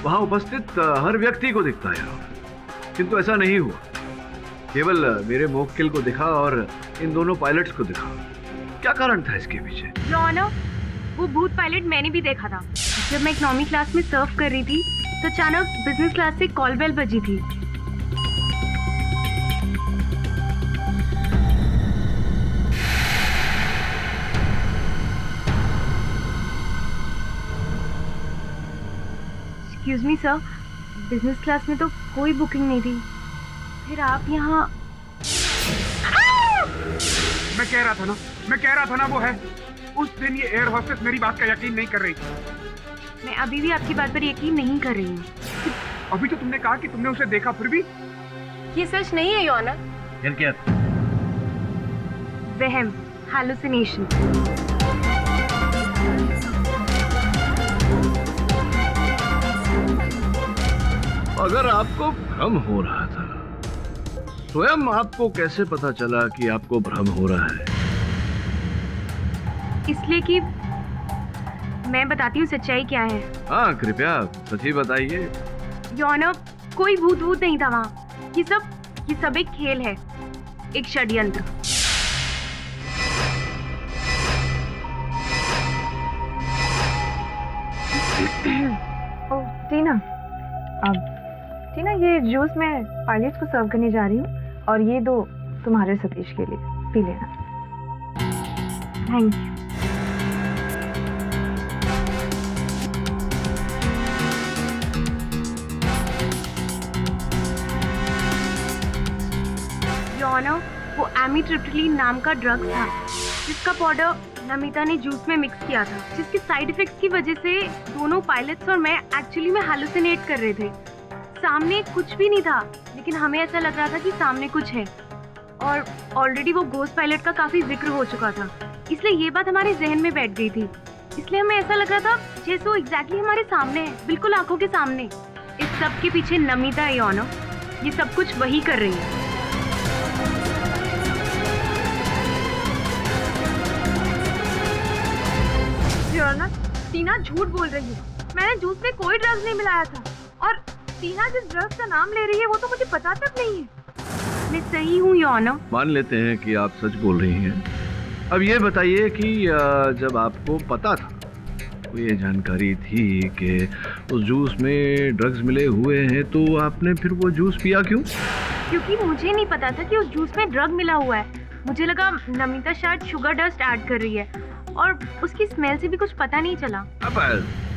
वहां उपस्थित हर व्यक्ति को दिखता है, किंतु ऐसा नहीं हुआ। केवल मेरे मुवक्किल को दिखा और इन दोनों पायलट्स को दिखा। क्या कारण था इसके पीछे? योर ऑनर, वो भूत पायलट मैंने भी देखा था। जब मैं इकोनॉमी क्लास में सर्व कर रही थी तो अचानक बिजनेस क्लास से कॉल बेल बजी थी। Excuse me sir, business class में तो कोई बुकिंग नहीं थी, फिर आप यहाँ? मैं कह रहा था ना वो है। उस दिन ये एयर होस्टेस मेरी बात का यकीन नहीं कर रही थी। मैं अभी भी आपकी बात पर यकीन नहीं कर रही हूँ। अभी तो तुमने कहा कि तुमने उसे देखा, फिर भी? ये सच नहीं है योर ऑनर। फिर क्या? वहम, हैलुसिनेशन। अगर आपको भ्रम हो रहा था स्वयं आपको कैसे पता चला कि आपको भ्रम हो रहा है? इसलिए कि मैं बताती हूँ सच्चाई क्या है। हाँ, कृपया सच ही बताइए। योर ऑनर, कोई भूत भूत नहीं था वहाँ। ये सब एक खेल है, एक षड्यंत्र। ओह टीना, टीना ये जूस मैं पायलट्स को सर्व करने जा रही हूँ और ये दो तुम्हारे सतीश के लिए, पी लेना। Thank you. योर ऑनर, वो एमिट्रिप्टिलिन नाम का ड्रग था जिसका पाउडर नमिता ने जूस में मिक्स किया था, जिसके साइड इफेक्ट्स की वजह से दोनों पायलट्स और मैं एक्चुअली में हैलुसिनेट कर रहे थे। सामने कुछ भी नहीं था, लेकिन हमें ऐसा लग रहा था कि सामने कुछ है, और ऑलरेडी वो घोस्ट पायलट का काफी जिक्र हो चुका था, इसलिए ये बात हमारे जहन में बैठ गई थी। इसलिए हमें ऐसा लग रहा था जैसे वो एग्जैक्टली हमारे सामने है, बिल्कुल आंखों के सामने। इस सब के पीछे नमिता है योर ऑनर, ये सब कुछ वही कर रही है। योर ऑनर, टीना झूठ बोल रही है। मैंने जूस में कोई ड्रग्स नहीं मिलाया था, और टीना जिस ड्रग्स का नाम ले रही है वो तो मुझे पता तक नहीं है। मैं सही हूँ योर ऑनर। मान लेते हैं कि आप सच बोल रही हैं। अब ये बताइए कि जब आपको पता था, को ये जानकारी थी कि उस जूस में ड्रग्स मिले हुए हैं, तो आपने फिर वो जूस पिया क्यों? क्योंकि मुझे नहीं पता था कि उस जूस में ड्रग मिला हुआ है। मुझे लगा नमिता शायद शुगर डस्ट ऐड कर रही है, और उसकी स्मेल से भी कुछ पता नहीं चला। अब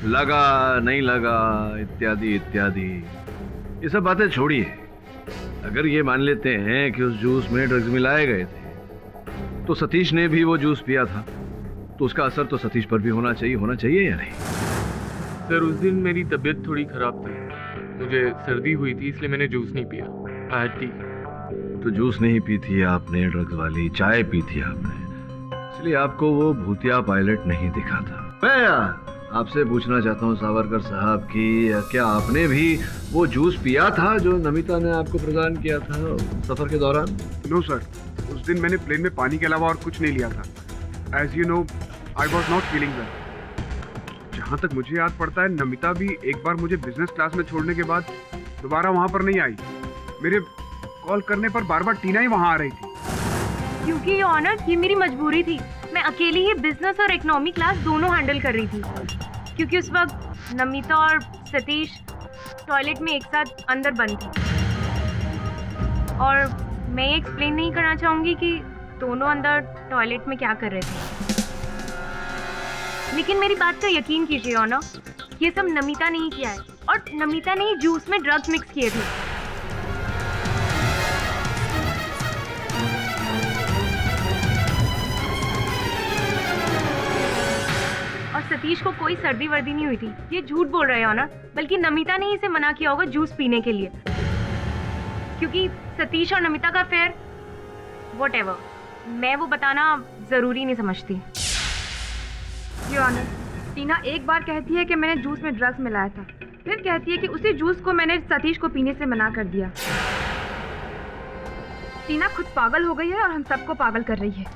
लगा नहीं लगा इत्यादि इत्यादि, ये सब बातें छोड़िए। अगर ये मान लेते हैं कि उस जूस में ड्रग्स मिलाए गए थे, तो सतीश ने भी वो जूस पिया था, तो उसका असर तो सतीश पर भी होना चाहिए या नहीं? सर, उस दिन मेरी तबीयत थोड़ी खराब थी, मुझे सर्दी हुई थी, इसलिए मैंने जूस नहीं पिया। I had T. तो जूस नहीं पी थी आपने, ड्रग्स वाली चाय पी थी आपने, इसलिए आपको वो भूतिया पायलट नहीं दिखा था। मैं आपसे पूछना चाहता हूँ सावरकर साहब कि क्या आपने भी वो जूस पिया था जो नमिता ने आपको प्रदान किया था सफर के दौरान? नो सर, उस दिन मैंने प्लेन में पानी के अलावा और कुछ नहीं लिया था। As you know, I was not feeling well. जहाँ तक मुझे याद पड़ता है, नमिता भी एक बार मुझे बिजनेस क्लास में छोड़ने के बाद दोबारा वहाँ पर नहीं आई। मेरे कॉल करने पर बार बार टीना ही वहाँ आ रही थी। क्योंकि ये ऑनर, ये मेरी मजबूरी थी। मैं अकेली ही बिजनेस और इकोनॉमी क्लास दोनों हैंडल कर रही थी, क्योंकि उस वक्त नमिता और सतीश टॉयलेट में एक साथ अंदर बंद थे, और मैं एक्सप्लेन नहीं करना चाहूँगी कि दोनों अंदर टॉयलेट में क्या कर रहे थे। लेकिन मेरी बात का यकीन कीजिए ऑनर, ये सब नमिता ने ही किया है, और नमिता ने ही जूस में ड्रग्स मिक्स किए थे। और सतीश को कोई सर्दी वर्दी नहीं हुई थी। ये झूठ बोल रहे हैं ऑनर, बल्कि नमिता ने ही इसे मना किया होगा जूस पीने के लिए, क्योंकि सतीश और नमिता का अफेयर, व्हाटएवर, मैं वो बताना जरूरी नहीं समझती। योर ऑनर, टीना एक बार कहती है कि मैंने जूस में ड्रग्स मिलाया था, फिर कहती है कि उसी जूस को मैंने सतीश को पीने से मना कर दिया। टीना खुद पागल हो गई है और हम सबको पागल कर रही है।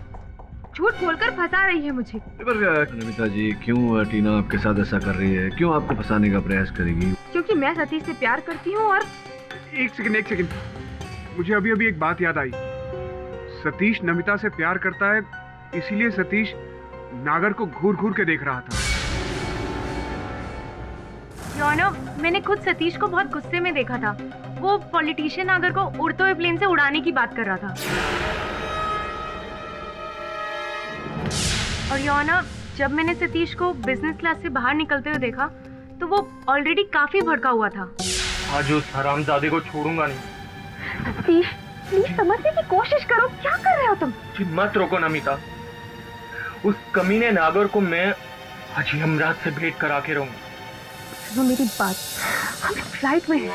झूठ बोलकर फंसा रही है मुझे। नमिता जी, क्यों टीना आपके साथ ऐसा कर रही है? क्यों आपको फंसाने का प्रयास करेगी? क्योंकि मैं सतीश से प्यार करती हूँ। और एक सेकंड, मुझे अभी अभी एक बात याद आई। सतीश नमिता से प्यार करता है, इसीलिए सतीश नागर को घूर घूर के देख रहा था। मैंने खुद सतीश को बहुत गुस्से में देखा था। वो पॉलिटिशियन नागर को उड़ते हुए प्लेन से उड़ाने की बात कर रहा था। और योना, जब मैंने सतीश को बिजनेस क्लास से बाहर निकलते हुए देखा, तो वो ऑलरेडी काफी भड़का हुआ था। आज उस हरामजादे को छोड़ूंगा नहीं। सतीश, प्लीज समझने की कोशिश करो, क्या कर रहे हो तुम? मत रोको नमिता, उस कमीने नागर को मैं आज यमराज से भेंट करा के रहूंगा। सुनो मेरी बात, हम फ्लाइट में हैं।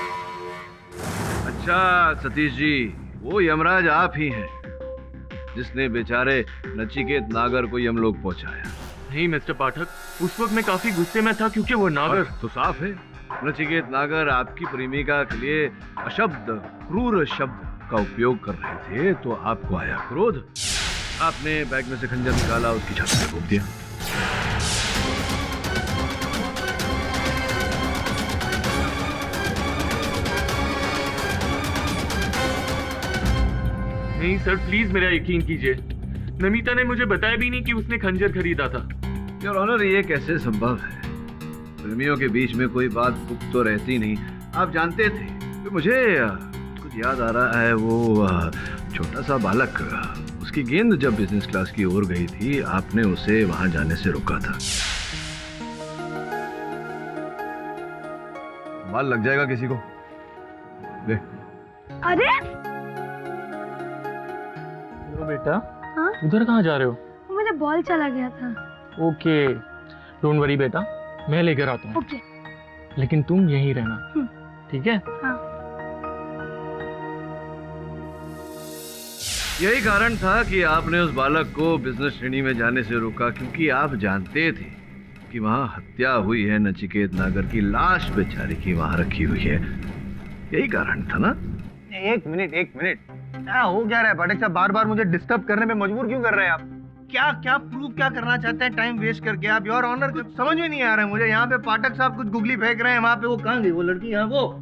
अच्छा सतीश जी, वो यमराज आप ही हैं जिसने बेचारे नचिकेत नागर को यमलोक पहुंचाया। नहीं मिस्टर पाठक, उस वक्त मैं काफी गुस्से में था क्योंकि वो नागर तो साफ है, नचिकेत नागर आपकी प्रेमिका के लिए अशब्द क्रूर शब्द आपका उपयोग कर रहे थे तो आपको आया क्रोध। आपने बैग में से खंजर निकाला, उसकी छाती पे घोंप दिया। नहीं सर, प्लीज मेरा यकीन कीजिए। नमिता ने मुझे बताया भी नहीं कि उसने खंजर खरीदा था। योर ऑनर, ये कैसे संभव है? प्रेमियों के बीच में कोई बात गुप्त तो रहती नहीं। आप जानते थे कि मुझे कुछ याद आ रहा है, वो छोटा सा बालक, उसकी गेंद जब बिजनेस क्लास की ओर गई थी, आपने उसे वहां जाने से रोका था। बाल लग जाएगा किसी को। ले। अरे बेटा, हाँ? उधर कहाँ जा रहे हो? मेरा बॉल चला गया था। ओके, डोंट वरी बेटा, मैं लेकर आता हूँ। ओके। लेकिन तुम यहीं रहना, ठीक है? हाँ। यही कारण था कि आपने उस बालक को बिजनेस श्रेणी में जाने से रोका, क्योंकि आप जानते थे कि वहां हत्या हुई है, नचिकेत नागर की लाश बेचारे की वहां रखी हुई है। यही कारण था ना? एक मिनट, क्या हो क्या रहा है पाठक साहब? बार बार मुझे डिस्टर्ब करने में मजबूर क्यों कर रहे हैं आप? क्या प्रूव क्या करना चाहते हैं टाइम वेस्ट करके आप? योर ऑनर, समझ में नहीं आ रहा है मुझे। यहाँ पे पाठक साहब कुछ गुगली फेंक रहे हैं, वहाँ पे वो कहाँ गई वो लड़की? यहाँ वो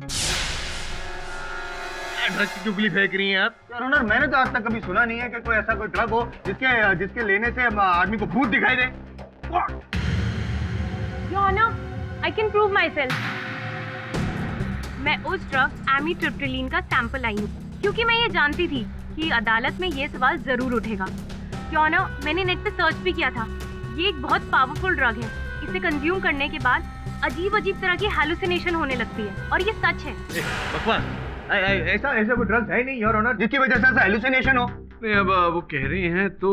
ड्रग की गुगली फेंक रही हैं आप। योर ऑनर, मैंने तो आज तक कभी सुना नहीं है कि कोई ऐसा कोई ड्रग हो जिसके लेने से आदमी को भूत दिखाई दे। Your honour, I can prove myself. मैं उस ड्रग एमिट्रिप्टिलीन का सैंपल आई हूँ, क्योंकि मैं ये जानती थी कि अदालत में ये सवाल जरूर उठेगा। योर ऑनर, मैंने नेट पे सर्च भी किया था। ये एक बहुत पावरफुल ड्रग है। इसे कंज्यूम करने के बाद अजीब तरह की हैलुसिनेशन होने लगती है, और ये सच है। बकवास, ऐसा कोई ड्रग है नहीं योर ऑनर जिसकी वजह से ऐसा हैलुसिनेशन हो। नहीं, अब वो कह रही हैं तो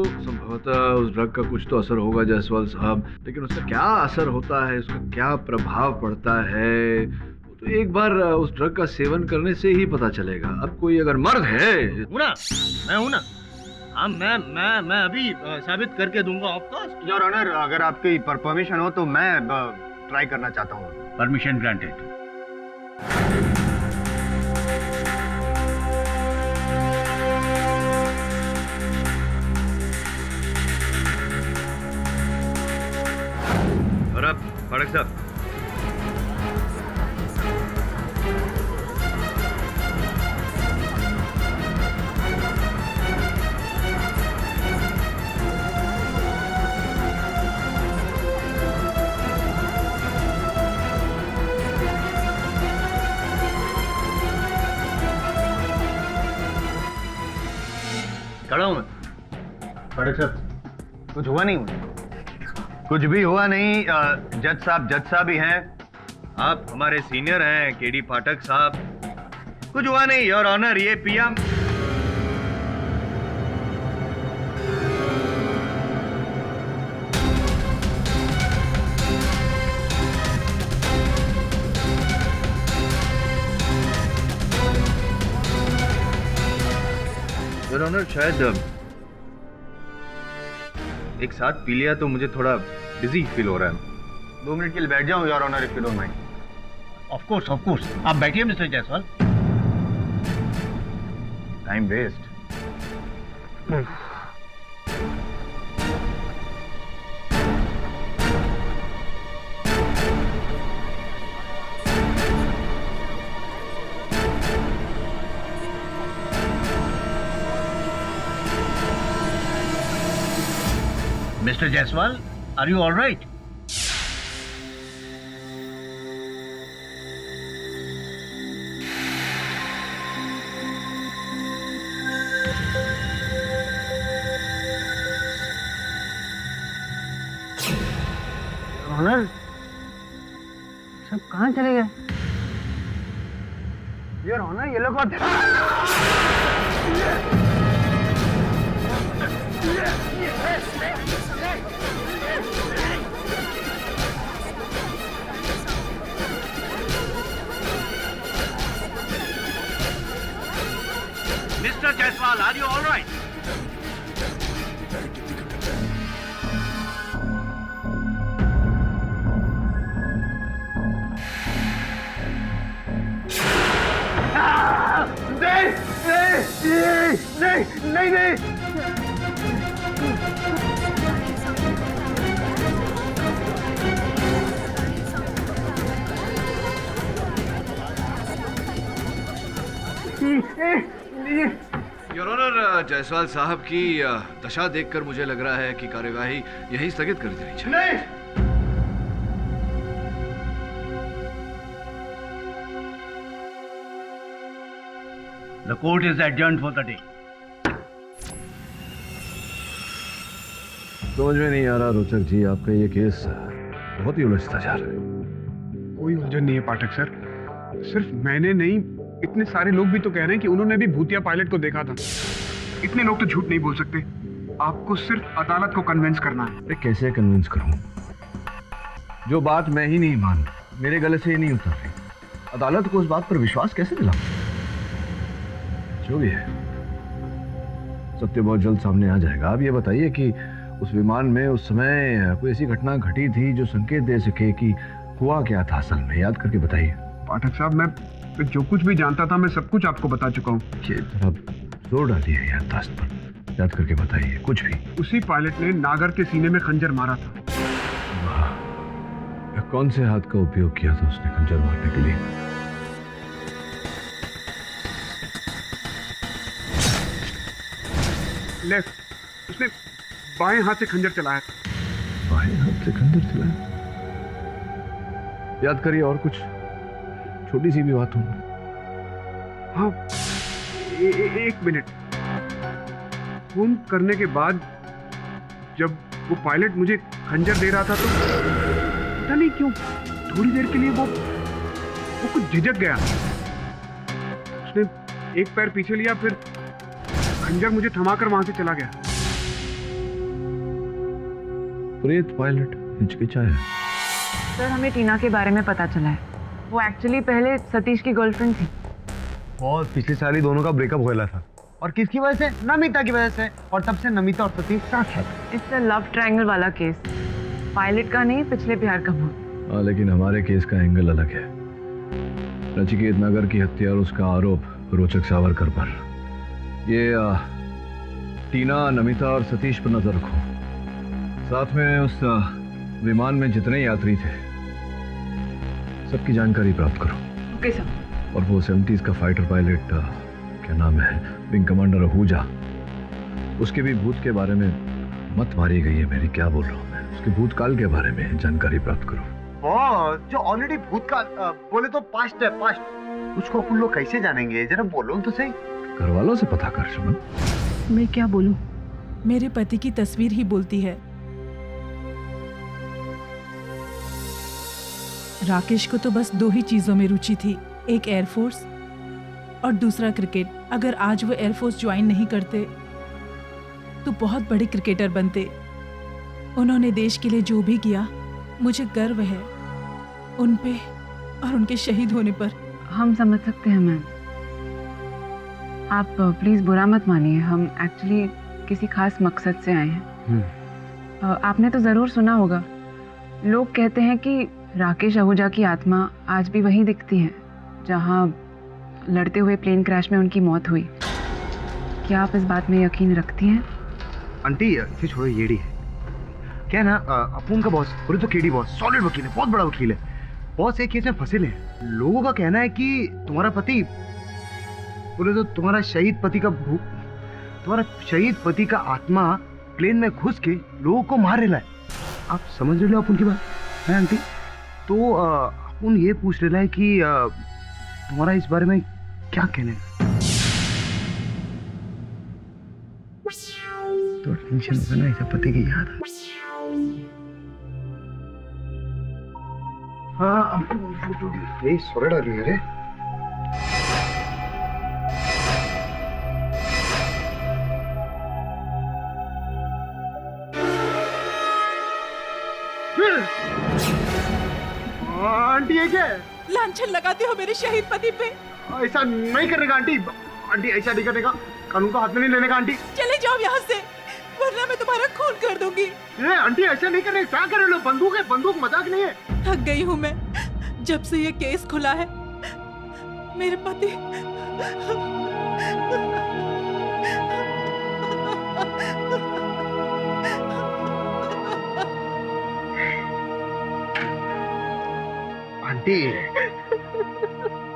संभवतः उस ड्रग का कुछ तो असर होगा जायसवाल साहब, लेकिन उसका क्या असर होता है, उसका क्या प्रभाव पड़ता है, तो एक बार उस ड्रग का सेवन करने से ही पता चलेगा। अब कोई अगर मर्द है, मैं हूँ ना, हाँ, मैं अभी साबित करके दूंगा आपको। योर ऑनर, अगर आपकी परमिशन हो तो मैं ट्राई करना चाहता हूँ। Permission granted. और अब फाड़क साहब, खड़ा हूँ मैं। फाड़क साहब, कुछ हुआ नहीं मुझे, कुछ भी हुआ नहीं। जज साहब ही हैं, आप हमारे सीनियर हैं केडी पाठक साहब। कुछ हुआ नहीं योर ऑनर। ये पिया योर ऑनर, शायद एक साथ पी लिया तो मुझे थोड़ा बिजी फील हो रहा है। 2 मिनट के लिए बैठ जाऊं your honour, if you don't mind. Of course, आप बैठिए mister Jaiswal. Time waste. Mister Jaiswal, are you all right? Honour, सब कहाँ चले गए? योर ऑनर, ये लोग mister Jaiswal, are you all right? नहीं नहीं। योर ऑनर, जायसवाल साहब की दशा देखकर मुझे लग रहा है कि कार्यवाही यहीं स्थगित कर देनी चाहिए। नहीं। The court is adjourned for the day. समझ में नहीं आ रहा रोचक जी, आपका ये केस बहुत ही उलझता जा रहा है। कोई उलझन नहीं है पाठक सर, सिर्फ मैंने नहीं, इतने सारे लोग भी तो कह रहे हैं कि उन्होंने भी भूतिया पायलट को देखा था। इतने लोग तो झूठ नहीं बोल सकते। आपको सिर्फ अदालत को कन्विंस करना है। अरे कैसे कन्विंस करूं? जो बात मैं ही नहीं मान, मेरे गले से ही नहीं उतर रही, अदालत को उस बात पर विश्वास कैसे दिलाऊं? जो भी है, सत्य बहुत जल्द सामने आ जाएगा। आप ये बताइए कि उस विमान में उस समय कोई ऐसी घटना घटी थी जो संकेत दे सके कि हुआ क्या था असल में? याद करके बताइए। पाठक साहब, मैं जो कुछ भी जानता था मैं सब कुछ आपको बता चुका हूँ। जोर डालिए याददाश्त पर, याद करके बताइए कुछ भी। उसी पायलट ने नागर के सीने में खंजर मारा था। कौन से हाथ का उपयोग किया था उसने खंजर मारने के लिए? लेफ्ट। उसने बाएं हाथ से खंजर चलाया था। बाएं हाथ से खंजर चलाया? याद करिए और कुछ, छोटी सी भी बात हो। हाँ, एक मिनट। फोन करने के बाद जब वो पायलट मुझे खंजर दे रहा था तो पता नहीं क्यों थोड़ी देर के लिए वो कुछ झिझक गया। उसने एक पैर पीछे लिया, फिर खंजर मुझे थमाकर वहां से चला गया। प्रेत पायलट हिचकिचाया। सर, हमें टीना के बारे में पता चला है। वो एक्चुअली पहले सतीश की गर्लफ्रेंड थी और पिछले साल ही दोनों का ब्रेकअप हुआ था। और किसकी वजह से? नमिता की वजह से। और तब से नमिता और सतीश साथ साथ। इट्स अ लव ट्रायंगल वाला केस, पायलट का नहीं, पिछले प्यार का भूत। हाँ, लेकिन हमारे केस का एंगल अलग है। नचिकेत नगर की हत्या और उसका आरोप रोचक सावरकर पर। ये टीना, नमिता और सतीश पर नजर रखो। साथ में उस विमान में जितने यात्री थे सबकी जानकारी प्राप्त करो। Okay sir. और वो 70s का फाइटर पायलट, क्या नाम है, विंग कमांडर आहूजा, उसके भी भूत के बारे में मत मारी गई है मेरी, क्या बोल रहा हूँ मैं, उसके भूतकाल के बारे में जानकारी प्राप्त करो। जो ऑलरेडी भूतकाल बोले तो पास्ट है, पास्ट। उसको अपन लोग कैसे जानेंगे? जरा बोलो तो सही। घर वालों से पता कर सुमन। मैं क्या बोलूं? मेरे पति की तस्वीर ही बोलती है। राकेश को तो बस 2 ही चीजों में रुचि थी, एक एयरफोर्स और दूसरा क्रिकेट। अगर आज वो एयरफोर्स ज्वाइन नहीं करते तो बहुत बड़े क्रिकेटर बनते। उन्होंने देश के लिए जो भी किया, मुझे गर्व है उन पे और उनके शहीद होने पर। हम समझ सकते हैं मैम, आप प्लीज बुरा मत मानिए। हम एक्चुअली किसी खास मकसद से आए हैं। आपने तो जरूर सुना होगा, लोग कहते हैं कि राकेश आहूजा की आत्मा आज भी वहीं दिखती है जहां लड़ते हुए प्लेन क्रैश में उनकी मौत हुई। क्या आप इस बात में यकीन रखती हैं? आंटी फिर छोड़ो, येड़ी है क्या ना। अपुन का बॉस, बोले तो केडी बॉस, सॉलिड वकील है, बहुत बड़ा वकील है। बॉस एक केस में फंसे हैं। लोगों का कहना है कि तुम्हारा पति, बोले तो तुम्हारा शहीद पति का आत्मा प्लेन में घुस के लोगों को मार रहा है। आप समझ रहे हो अपुन की बात है आंटी? तो अपुन ये पूछ रहा है कि तुम्हारा इस बारे में क्या कहना है? तो टेंशन होगा ना, ऐसा पति की याद है। हाँ, ये सॉलिड आ रही है रे। आंटी ये क्या है? लांछन लगाते हो मेरे शहीद पति पे। ऐसा नहीं करने का आंटी। आंटी ऐसा नहीं करने का, कानून को हाथ में नहीं लेने का आंटी। चले जाओ यहाँ से, वरना मैं तुम्हारा खून कर दूंगी। ए आंटी ऐसा नहीं करने, क्या कर रहे हो? बंदूक है, बंदूक मजाक नहीं है। थक गई हूँ मैं, जब से ये केस खुला है। मेरे पति आंटी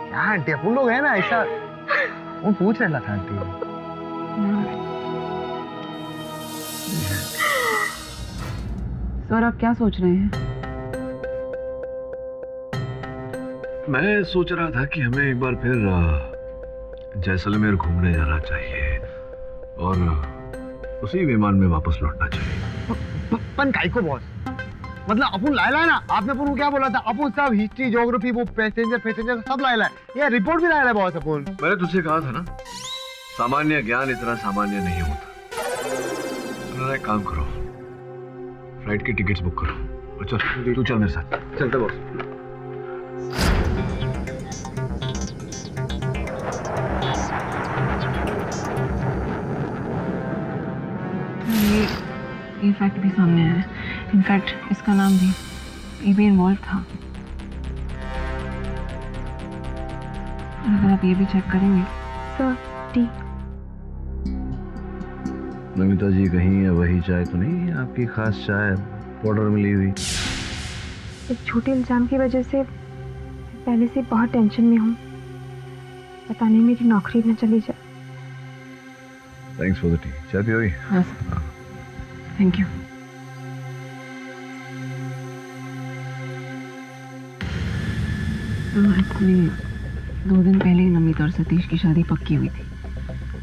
क्या आंटी, अपन लोग है ना ऐसा, वो पूछ रहा था आंटी। सर आप क्या सोच रहे हैं? मैं सोच रहा था कि हमें एक बार फिर जैसलमेर घूमने जाना चाहिए और उसी विमान में वापस लौटना चाहिए। अपन काई को बॉस, मतलब अपन लायला है ना, आपने अपन को क्या बोला था, अपन सब हिस्ट्री ज्योग्राफी वो पैसेंजर सब लायला है, ये रिपोर्ट भी लायला है बॉस अपन। मैंने तुझसे कहा था ना, सामान्य ज्ञान इतना सामान्य नहीं होता। एक काम करो, फ्लाइट की टिकट्स बुक करो और चल, तू चल मेरे साथ। चलते बॉस। ये फैक्ट भी सामने आया है, इनफैक्ट इसका नाम भी ये भी इन्वॉल्व था। अगर आप ये भी चेक करेंगे। Sir T. नमिता जी कहीं वही चाय तो नहीं है आपकी खास चाय पाउडर मिली हुई? एक छोटे इल्जाम की वजह से पहले से बहुत टेंशन में हूँ, पता नहीं मेरी नौकरी न चली जाए। Thanks for the T. चाय पियोगी? हाँ सर, थैंक यू। तो एक्चुअली 2 दिन पहले नमिता और सतीश की शादी पक्की हुई थी,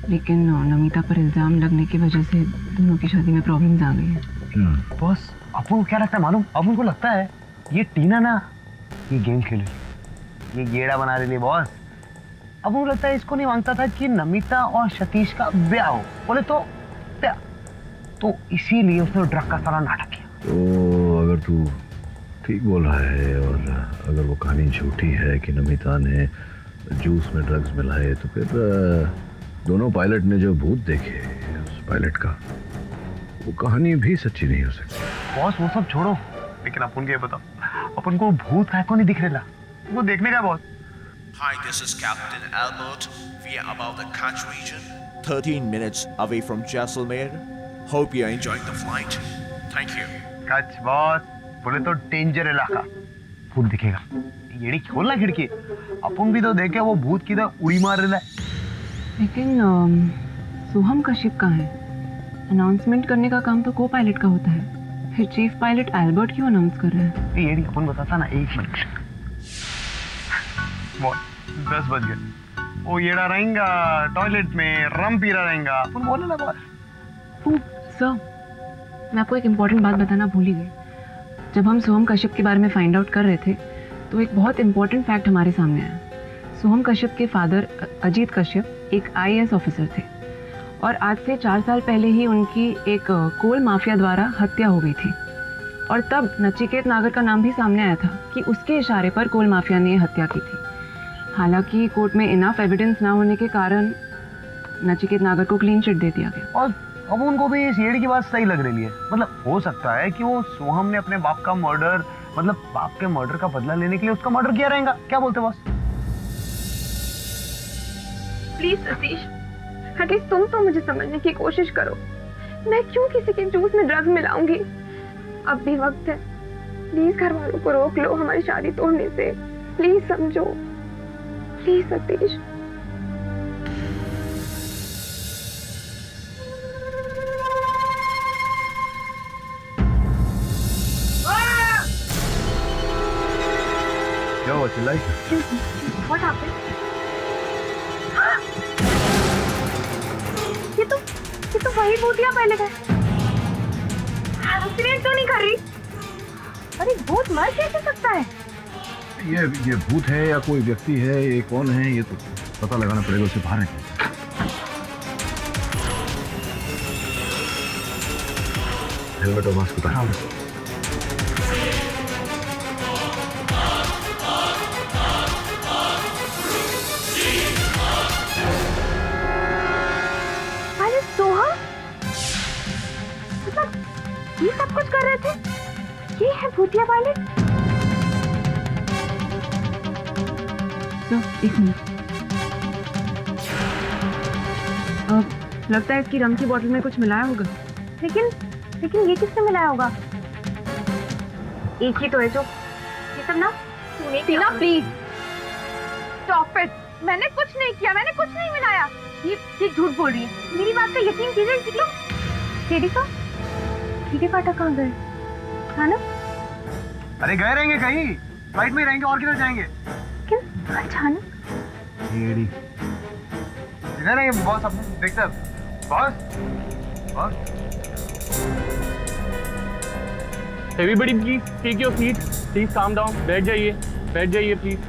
लेकिन नमिता पर इल्जाम लगने की वजह से दोनों की शादी में प्रॉब्लम्स आ गई हैं। बॉस अपन को क्या लगता है मालूम, अपन को लगता है ये टीना ना ये गेम खेल रही, ये गेड़ा बना रही है बॉस। अपन को लगता है इसको नहीं मांगता था कि नमिता और सतीश का ब्याह हो, बोले तो ब्याह, तो इसीलिए उसने ड्रग का सारा नाटक किया। तो अगर तू ठीक बोल रहा है और अगर वो कहानी झूठी है कि नमिता ने जूस में ड्रग्स मिलाए, तो फिर दोनों पायलट ने जो भूत देखे उस पायलट का, वो कहानी भी सच्ची नहीं हो सकती। बॉस वो सब छोड़ो, लेकिन अपन को ये बताओ, अपन को भूत है को नहीं दिख रहा, वो देखने का boss. Hi, this is Captain Albert. We are about the Kutch region, 13 minutes away from Jaisalmer. Hope you are enjoying the flight. Thank you. कच बॉस, बोले तो डेंजर इलाका, भूत दिखेगा। ये खोलना खिड़की, अपन भी तो देखे वो भूत किधर उड़ी मार रहा है। लेकिन सोहम कश्यप कहाँ है? अनाउंसमेंट करने का काम तो को पायलट का होता है, फिर चीफ पायलट एल्बर्ट क्यों अनाउंस कर रहा है? ये अपन बताता ना, 1 मिनट। 10 बज गए, वो येड़ा रहेगा टॉयलेट में, रम पी रहा रहेगा, अपन बोले ना बॉस। सर मैं आपको एक इम्पॉर्टेंट बात बताना भूल ही गई। जब हम सोहम कश्यप के बारे में फाइंड आउट कर रहे थे तो एक बहुत इम्पॉर्टेंट फैक्ट हमारे सामने आया। सोहम कश्यप के फादर अजीत कश्यप एक IAS ऑफिसर थे और आज से 4 साल पहले ही उनकी एक कोल माफिया द्वारा हत्या हो गई थी, और तब नचिकेत नागर का नाम भी सामने आया था कि उसके इशारे पर कोल माफिया ने हत्या की थी। हालांकि कोर्ट में इनफ एविडेंस ना होने के कारण नचिकेत नागर को क्लीन चिट दे दिया गया। और अब उनको भी इस येड़ी की बात सही लग रही है, मतलब हो सकता है कि वो सोहम ने अपने बाप का मर्डर, मतलब बाप के मर्डर का बदला लेने के लिए उसका मर्डर किया रहेगा। क्या बोलते बॉस? प्लीज सतीश, एटलीस्ट तुम तो मुझे समझने की कोशिश करो। मैं क्यों किसी के जूस में ड्रग्स मिलाऊंगी? अब भी वक्त है, प्लीज घर वालों को रोक लो हमारी शादी तोड़ने से। प्लीज समझो, प्लीज सतीश। क्या हुआ, चिल्लाई? What happened? ये तो वही भूतिया पहले का। Hallucinate तो नहीं कर रही? अरे भूत मर कैसे सकता है? ये भूत है या कोई व्यक्ति है, ये कौन है, ये तो पता लगाना पड़ेगा, उसे बाहर निकाल। हेलमेट और मास्क उतार। अरे सोहम, मतलब ये सब कुछ कर रहे थे? ये है भूतिया पायलट? तो 1 मिनट, अब लगता है इसकी रम की बोतल में कुछ मिलाया होगा। लेकिन ये किसने मिलाया होगा? एक ही तो है जो ये सब ना तूने टीना प्लीज स्टॉप इट। मैंने कुछ नहीं किया, मैंने कुछ नहीं मिलाया। ये झूठ बोल रही है। मेरी बात का यकीन कीजिए निकलो। केडी पाठक कहाँ गए? हाँ ना? अरे गए रहेंगे कहीं, फ्लाइट में रहेंगे और किधर जाएंगे? किन अचानक? केडी इधर रहेंगे बॉस, अपने देखते हैं boss. Everybody please take your seat, please calm down, बैठ जाइए प्लीज।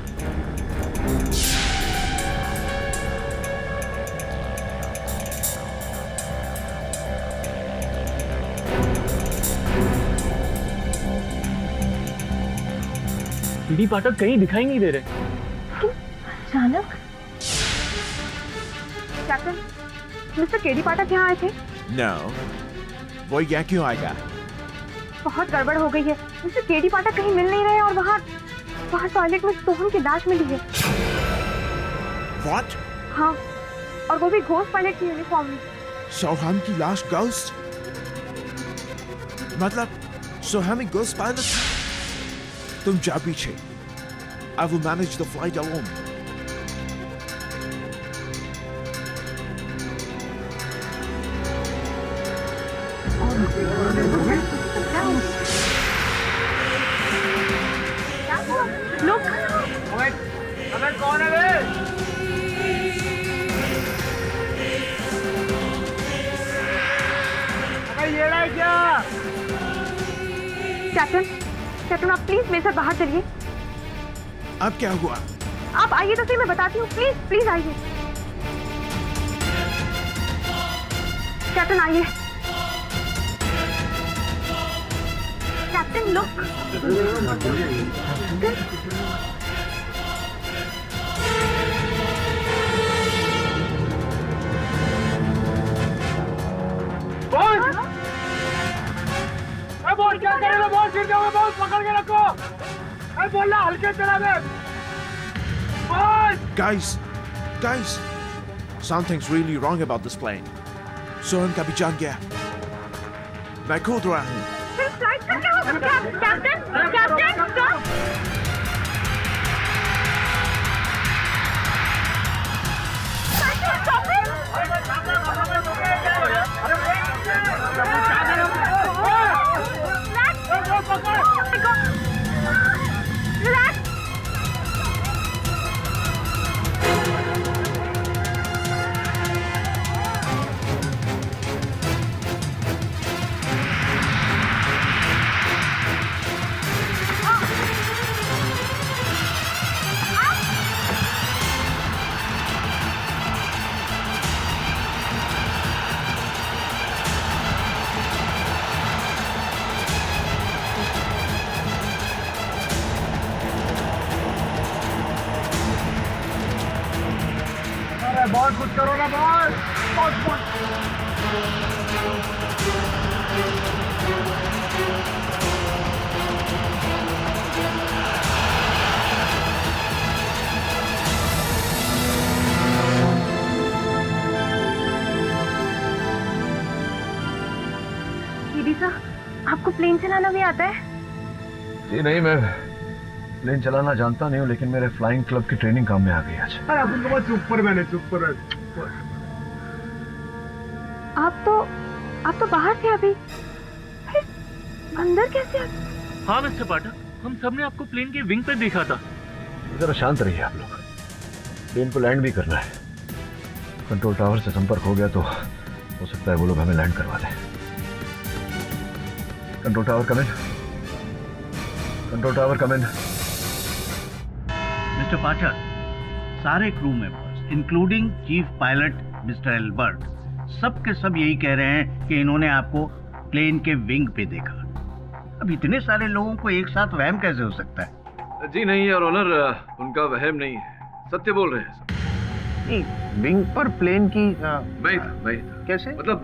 केडी पाठक कहीं दिखाई नहीं दे रहे। अचानक? कैप्टन, मिस्टर केडी पाठक यहाँ आए थे? No. वो यहाँ क्यों आएगा? बहुत गड़बड़ हो गई है। मिस्टर केडी पाठक कहीं मिल नहीं रहे और वहाँ टॉयलेट में सोहन की लाश मिली है। What? हाँ, और वो भी घोस्ट पायलट की यूनिफॉर्म में। सोहम की लाश ghost? मतलब सोहम एक ghost pilot? तुम जा पीछे। I will manage the flight alone. Look! अबे कौन है बे? अबे ये रहा है क्या? कैप्टन आप प्लीज मेरे साथ बाहर चलिए। अब क्या हुआ? आप आइए तो सही, मैं बताती हूँ। प्लीज आइए कैप्टन, आइए। Captain look. बॉस क्या कर रहे हो? बॉस गिर जाओगे, बॉस पकड़ के रखो। अरे बोल रहा हल्के चला दे boss. Guys, something's really wrong about this plane. Soham का भी जान गया। मैं कूद रहा हूँ। फिर फ्लाइट का क्या होगा? Captain stop. बहुत कुछ करो ना बॉस। बहुत केडी सर, आपको प्लेन चलाना भी आता है? जी नहीं, मैं प्लेन चलाना जानता नहीं हूँ, लेकिन मेरे फ्लाइंग क्लब की ट्रेनिंग काम में आ गई आज। अरे अपन तो बस सुपरमैन है, सुपरमैन। आप तो बाहर थे अभी, अंदर कैसे आ? हाँ मिस्टर पाठक, हम सब ने आपको प्लेन के विंग पर देखा था। जरा शांत रहिए आप लोग, प्लेन को लैंड भी करना है। कंट्रोल टावर से संपर्क हो गया तो हो सकता है वो लोग हमें लैंड करवा दें। कंट्रोल टावर कम इन। कंट्रोल टावर कम इन। मिस्टर पाठक, सारे crew members including chief pilot mister Albert सब के सब यही कह रहे हैं कि इन्होंने आपको प्लेन के विंग पे देखा। अब इतने सारे लोगों को एक साथ वहम कैसे हो सकता है? जी नहीं योर ऑनर, उनका वहम नहीं है, सत्य बोल रहे हैं। नहीं, विंग पर प्लेन की मैं था। कैसे? मतलब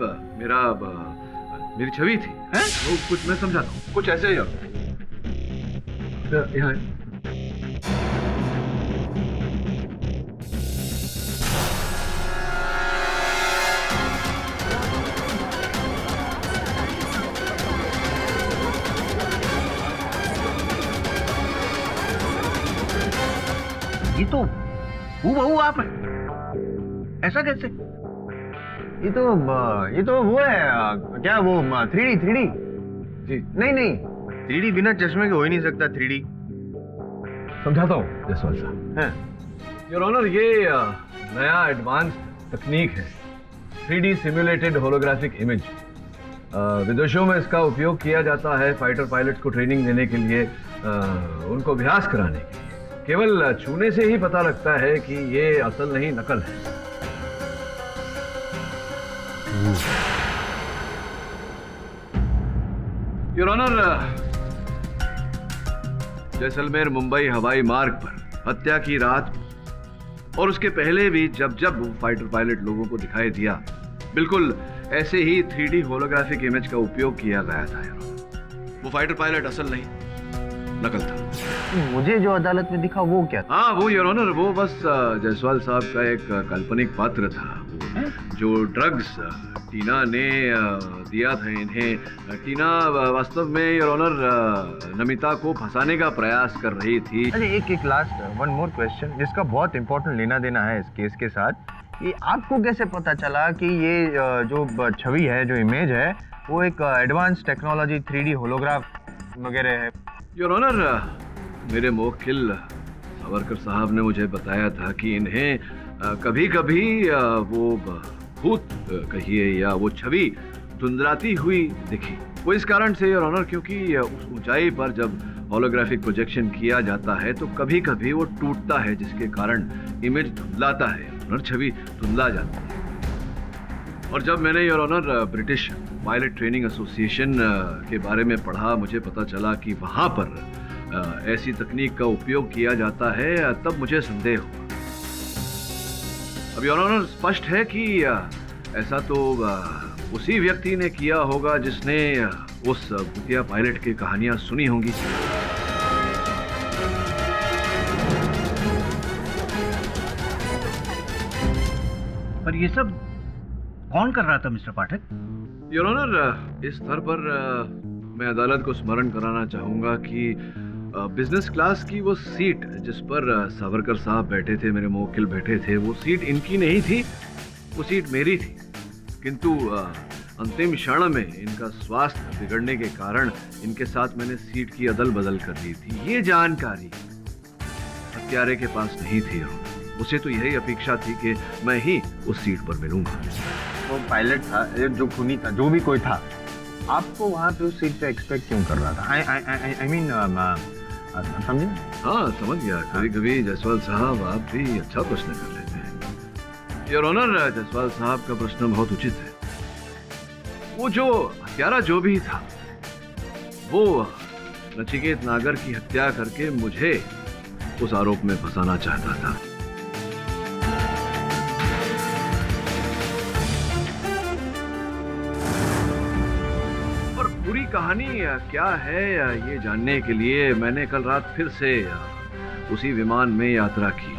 मेरी छवि थी। वो कुछ मैं समझाता हूँ, कुछ ऐसे ही। यहाँ तो हूबहू आप हैं। ऐसा कैसे? ये तो वो है क्या, वो 3D जी? नहीं 3D बिना चश्मे के हो ही नहीं सकता। 3D समझाता हूँ जसवाल साहब। योर ऑनर, ये नया एडवांस तकनीक है, 3D सिमुलेटेड होलोग्राफिक इमेज। विदेशों में इसका उपयोग किया जाता है फाइटर पायलट को ट्रेनिंग देने के लिए, उनको अभ्यास कराने के लिए। केवल छूने से ही पता लगता है कि ये असल नहीं नकल है। योर ऑनर, जैसलमेर मुंबई हवाई मार्ग पर हत्या की रात और उसके पहले भी जब वो फाइटर पायलट लोगों को दिखाई दिया, बिल्कुल ऐसे ही 3D होलोग्राफिक इमेज का उपयोग किया गया था। वो फाइटर पायलट असल नहीं नकल था। मुझे जो अदालत में दिखा वो क्या? हाँ, वो योर ऑनर, वो बस जायसवाल साहब का एक काल्पनिक पात्र था। जो ड्रग्स टीना ने दिया था इन्हें, टीना वास्तव में योर ऑनर नमिता को फंसाने का प्रयास कर रही थी। अरे एक लास्ट वन मोर क्वेश्चन जिसका बहुत इंपॉर्टेंट लेना देना है इस केस के साथ, कि आपको कैसे पता चला कि ये जो छवि है, जो इमेज है, वो एक एडवांस टेक्नोलॉजी 3D होलोग्राफ वगैरह है? योर ऑनर, मेरे मुवक्किल सावरकर साहब ने मुझे बताया था कि इन्हें कभी कभी वो भूत कहिए या वो छवि धुंधलाती हुई दिखी। वो इस कारण से योर ऑनर, क्योंकि उस ऊंचाई पर जब होलोग्राफिक प्रोजेक्शन किया जाता है तो कभी कभी वो टूटता है, जिसके कारण इमेज धुंधलाता है और छवि धुंधला जाती है। और जब मैंने your honour British pilot training association के बारे में पढ़ा, मुझे पता चला कि वहाँ पर ऐसी तकनीक का उपयोग किया जाता है, तब मुझे संदेह हुआ। अब योर ऑनर, स्पष्ट है कि ऐसा तो उसी व्यक्ति ने किया होगा जिसने उस भूतिया पायलट की कहानियां सुनी होंगी। पर ये सब कौन कर रहा था मिस्टर पाठक? योर ऑनर, इस स्तर पर मैं अदालत को स्मरण कराना चाहूंगा कि बिजनेस क्लास की वो सीट जिस पर सावरकर साहब बैठे थे, मेरे मुवक्किल बैठे थे, वो सीट इनकी नहीं थी, वो सीट मेरी थी। किंतु अंतिम क्षण में इनका स्वास्थ्य बिगड़ने के कारण इनके साथ मैंने सीट की अदल बदल कर दी थी। ये जानकारी हत्यारे के पास नहीं थी। उसे तो यही अपेक्षा थी कि मैं ही उस सीट पर मिलूंगा। वो पायलट था, जो खूनी था, जो भी कोई था, आपको वहाँ पे उस सीट पे एक्सपेक्ट क्यों कर रहा था? आई मीन समझे? हाँ, समझ गया। कभी कभी जायसवाल साहब आप भी अच्छा प्रश्न कर लेते हैं। योर ऑनर, जायसवाल साहब का प्रश्न बहुत उचित है। वो जो हत्यारा जो भी था, वो नचिकेत नागर की हत्या करके मुझे उस आरोप में फंसाना चाहता था। पूरी कहानी क्या है ये जानने के लिए मैंने कल रात फिर से उसी विमान में यात्रा की।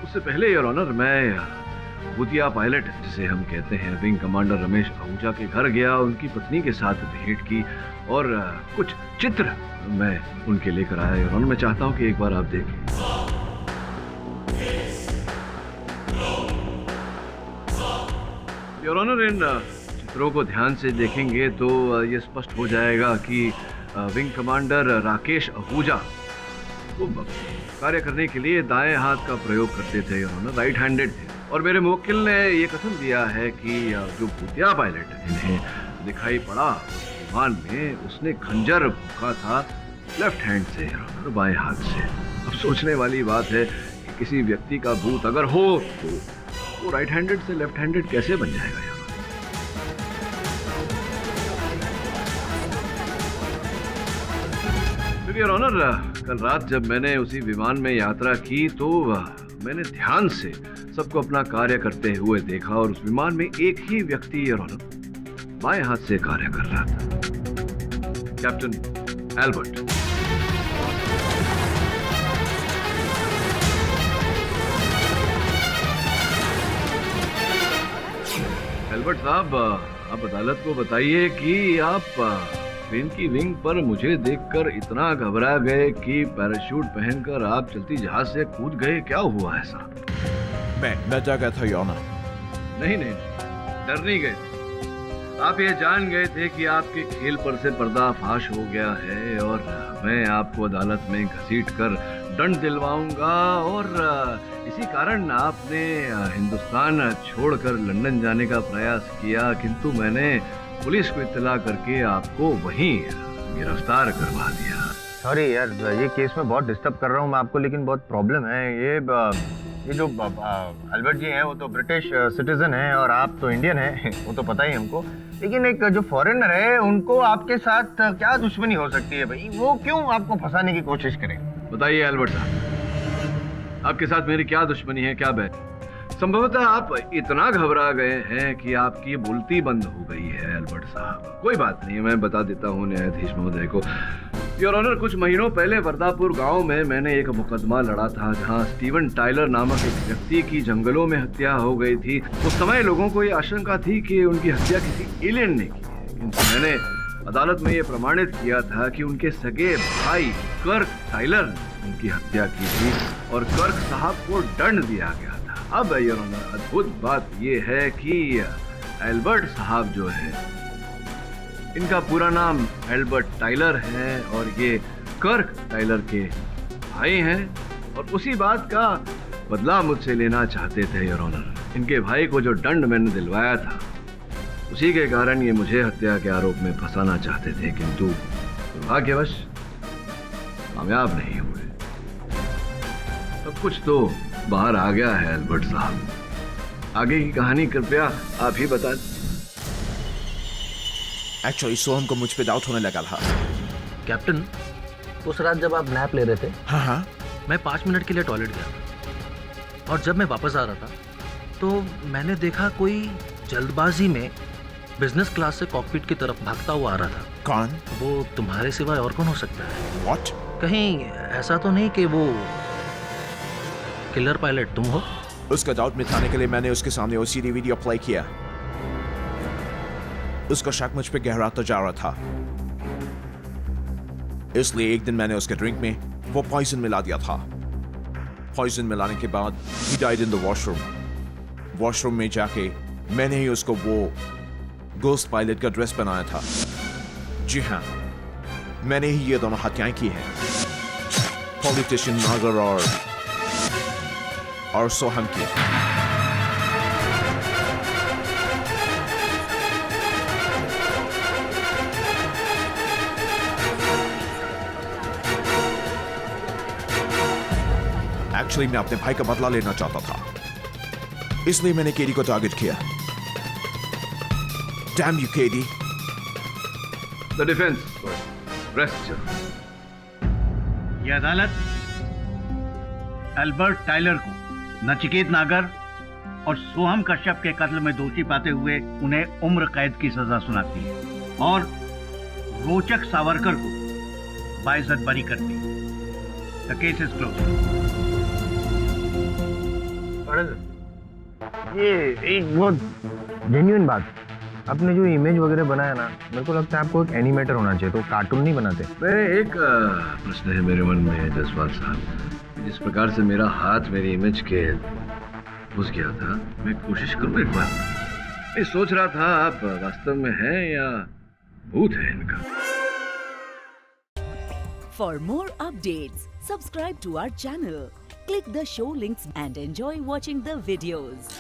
उससे पहले योर ऑनर, मैं भूतिया पायलट जिसे हम कहते हैं विंग कमांडर रमेश आहूजा के घर गया, उनकी पत्नी के साथ भेंट की और कुछ चित्र मैं उनके लेकर आया। योर ऑनर, मैं चाहता हूं कि एक बार आप देखें। योर ऑनर, इन चित्रों को ध्यान से देखेंगे तो ये स्पष्ट हो जाएगा कि विंग कमांडर राकेश आहूजा वो कार्य करने के लिए दाएं हाथ का प्रयोग करते थे। योर ऑनर, राइट हैंडेड थे। और मेरे मुवक्किल ने ये कथन दिया है कि जो भूतिया पायलट इन्हें दिखाई पड़ा विमान में, उसने खंजर भूखा था लेफ्ट हैंड से और बाएं हाथ से। अब सोचने वाली बात है कि किसी व्यक्ति का भूत अगर हो तो वो राइट हैंडेड से लेफ्ट हैंडेड कैसे बन जाएगा? यार, फिर योर ऑनर, कल रात जब मैंने उसी विमान में यात्रा की तो मैंने ध्यान से सबको अपना कार्य करते हुए देखा और उस विमान में एक ही व्यक्ति योर ऑनर बाएं हाथ से कार्य कर रहा था, कैप्टन एल्बर्ट। एल्बर्ट साहब, आप अदालत को बताइए कि आप ट्रेन की विंग पर मुझे देखकर इतना घबरा गए कि पैराशूट पहनकर आप चलती जहाज से कूद गए? क्या हुआ ऐसा? मैं डर गया था, योर ऑनर। नहीं, डर नहीं गए। आप ये जान गए थे कि आपके खेल पर से पर्दाफाश हो गया है और मैं आपको अदालत में घसीटकर दंड दिलवाऊंगा, और इसी कारण आपने हिंदुस्तान छोड़कर लंदन जाने का प्रयास किया, किंतु मैंने पुलिस को इत्तला करके आपको वहीं गिरफ्तार करवा दिया। सॉरी यार, ये केस में बहुत डिस्टर्ब कर रहा हूँ मैं आपको, लेकिन बहुत प्रॉब्लम है। ये जो अल्बर्ट जी हैं वो तो ब्रिटिश सिटीजन हैं और आप तो इंडियन हैं, वो तो पता ही हमको। लेकिन एक जो फॉरेनर है उनको आपके साथ क्या दुश्मनी हो सकती है भाई? वो क्यों आपको फंसाने की कोशिश करें? बताइए अल्बर्ट साहब, आपके साथ मेरी क्या दुश्मनी है, क्या बैर? संभवतः आप इतना घबरा गए हैं कि आपकी बोलती बंद हो गई है अल्बर्ट साहब। कोई बात नहीं, मैं बता देता हूँ न्यायाधीश महोदय को। योर ऑनर, कुछ महीनों पहले वर्दापुर गांव में मैंने एक मुकदमा लड़ा था जहां स्टीवन टाइलर नामक एक व्यक्ति की जंगलों में हत्या हो गई थी। उस समय लोगों को ये आशंका थी कि उनकी हत्या किसी एलियन ने की है, किंतु मैंने अदालत में ये प्रमाणित किया था कि उनके सगे भाई कर्क टाइलर ने उनकी हत्या की थी और कर्क साहब को दंड दिया गया था। अब योर ऑनर, अद्भुत बात यह है कि एल्बर्ट साहब जो है, इनका पूरा नाम एल्बर्ट टाइलर है और ये कर्क टाइलर के भाई हैं, और उसी बात का बदला मुझसे लेना चाहते थे योर ऑनर। इनके भाई को जो दंड मैंने दिलवाया था उसी के कारण ये मुझे हत्या के आरोप में फंसाना चाहते थे, किंतु दुर्भाग्यवश कामयाब नहीं हुए। सब कुछ तो बाहर आ गया है एल्बर्ट साहब। आगे की कहानी कृपया आप ही बता। एक्चुअली सोहम को मुझ पे डाउट होने लगा था। कैप्टन, उस रात जब आप नैप ले रहे थे, हाँ, मैं 5 मिनट के लिए टॉयलेट गया और जब मैं वापस आ रहा था तो मैंने देखा कोई जल्दबाजी में बिजनेस क्लास से कॉकपिट की तरफ भागता हुआ आ रहा था। कौन? वो तुम्हारे सिवाय और कौन हो सकता है? What? कहीं ऐसा तो नहीं कि वो किलर पायलट तुम हो? उसका डाउट मिटाने के लिए मैंने उसके सामने ओसीडी वीडियो प्ले किया। उसका शक मुझ पे गहराता जा रहा था, इसलिए एक दिन मैंने उसके ड्रिंक में वो पॉइजन मिला दिया था। पॉइजन मिलाने के बाद he died in the washroom। Washroom में जाके मैंने ही उसको वो गोस्ट पायलट का ड्रेस पहनाया था। जी हाँ, मैंने ही ये दोनों हत्याएं की हैं, पॉलिटिशियन नागर और सोहम की। एक्चुअली मैं अपने भाई का बदला लेना चाहता था, इसलिए मैंने केडी को टारगेट किया। Damn you, KD! The defense, rest. ये अदालत एल्बर्ट टाइलर को नचिकेत नागर और सोहम कश्यप के कत्ल में दोषी पाते हुए उन्हें उम्र कैद की सजा सुनाती है और रोचक सावरकर को बाइज्जत बरी करती है। The case is closed. ये एक बहुत जेन्युइन बात, आपने जो इमेज वगैरह बनाया ना, मेरे को लगता है आपको एक एनिमेटर होना चाहिए, तो कार्टून नहीं बनाते। मेरे एक प्रश्न है मेरे मन में जसवाल साहब, जिस प्रकार से मेरा हाथ मेरी इमेज के घुस गया था, मैं कोशिश करूँ एक बार। मैं सोच रहा था आप वास्तव में हैं या भूत है इनका। For more updates, subscribe to our channel, click the show links and enjoy watching the videos.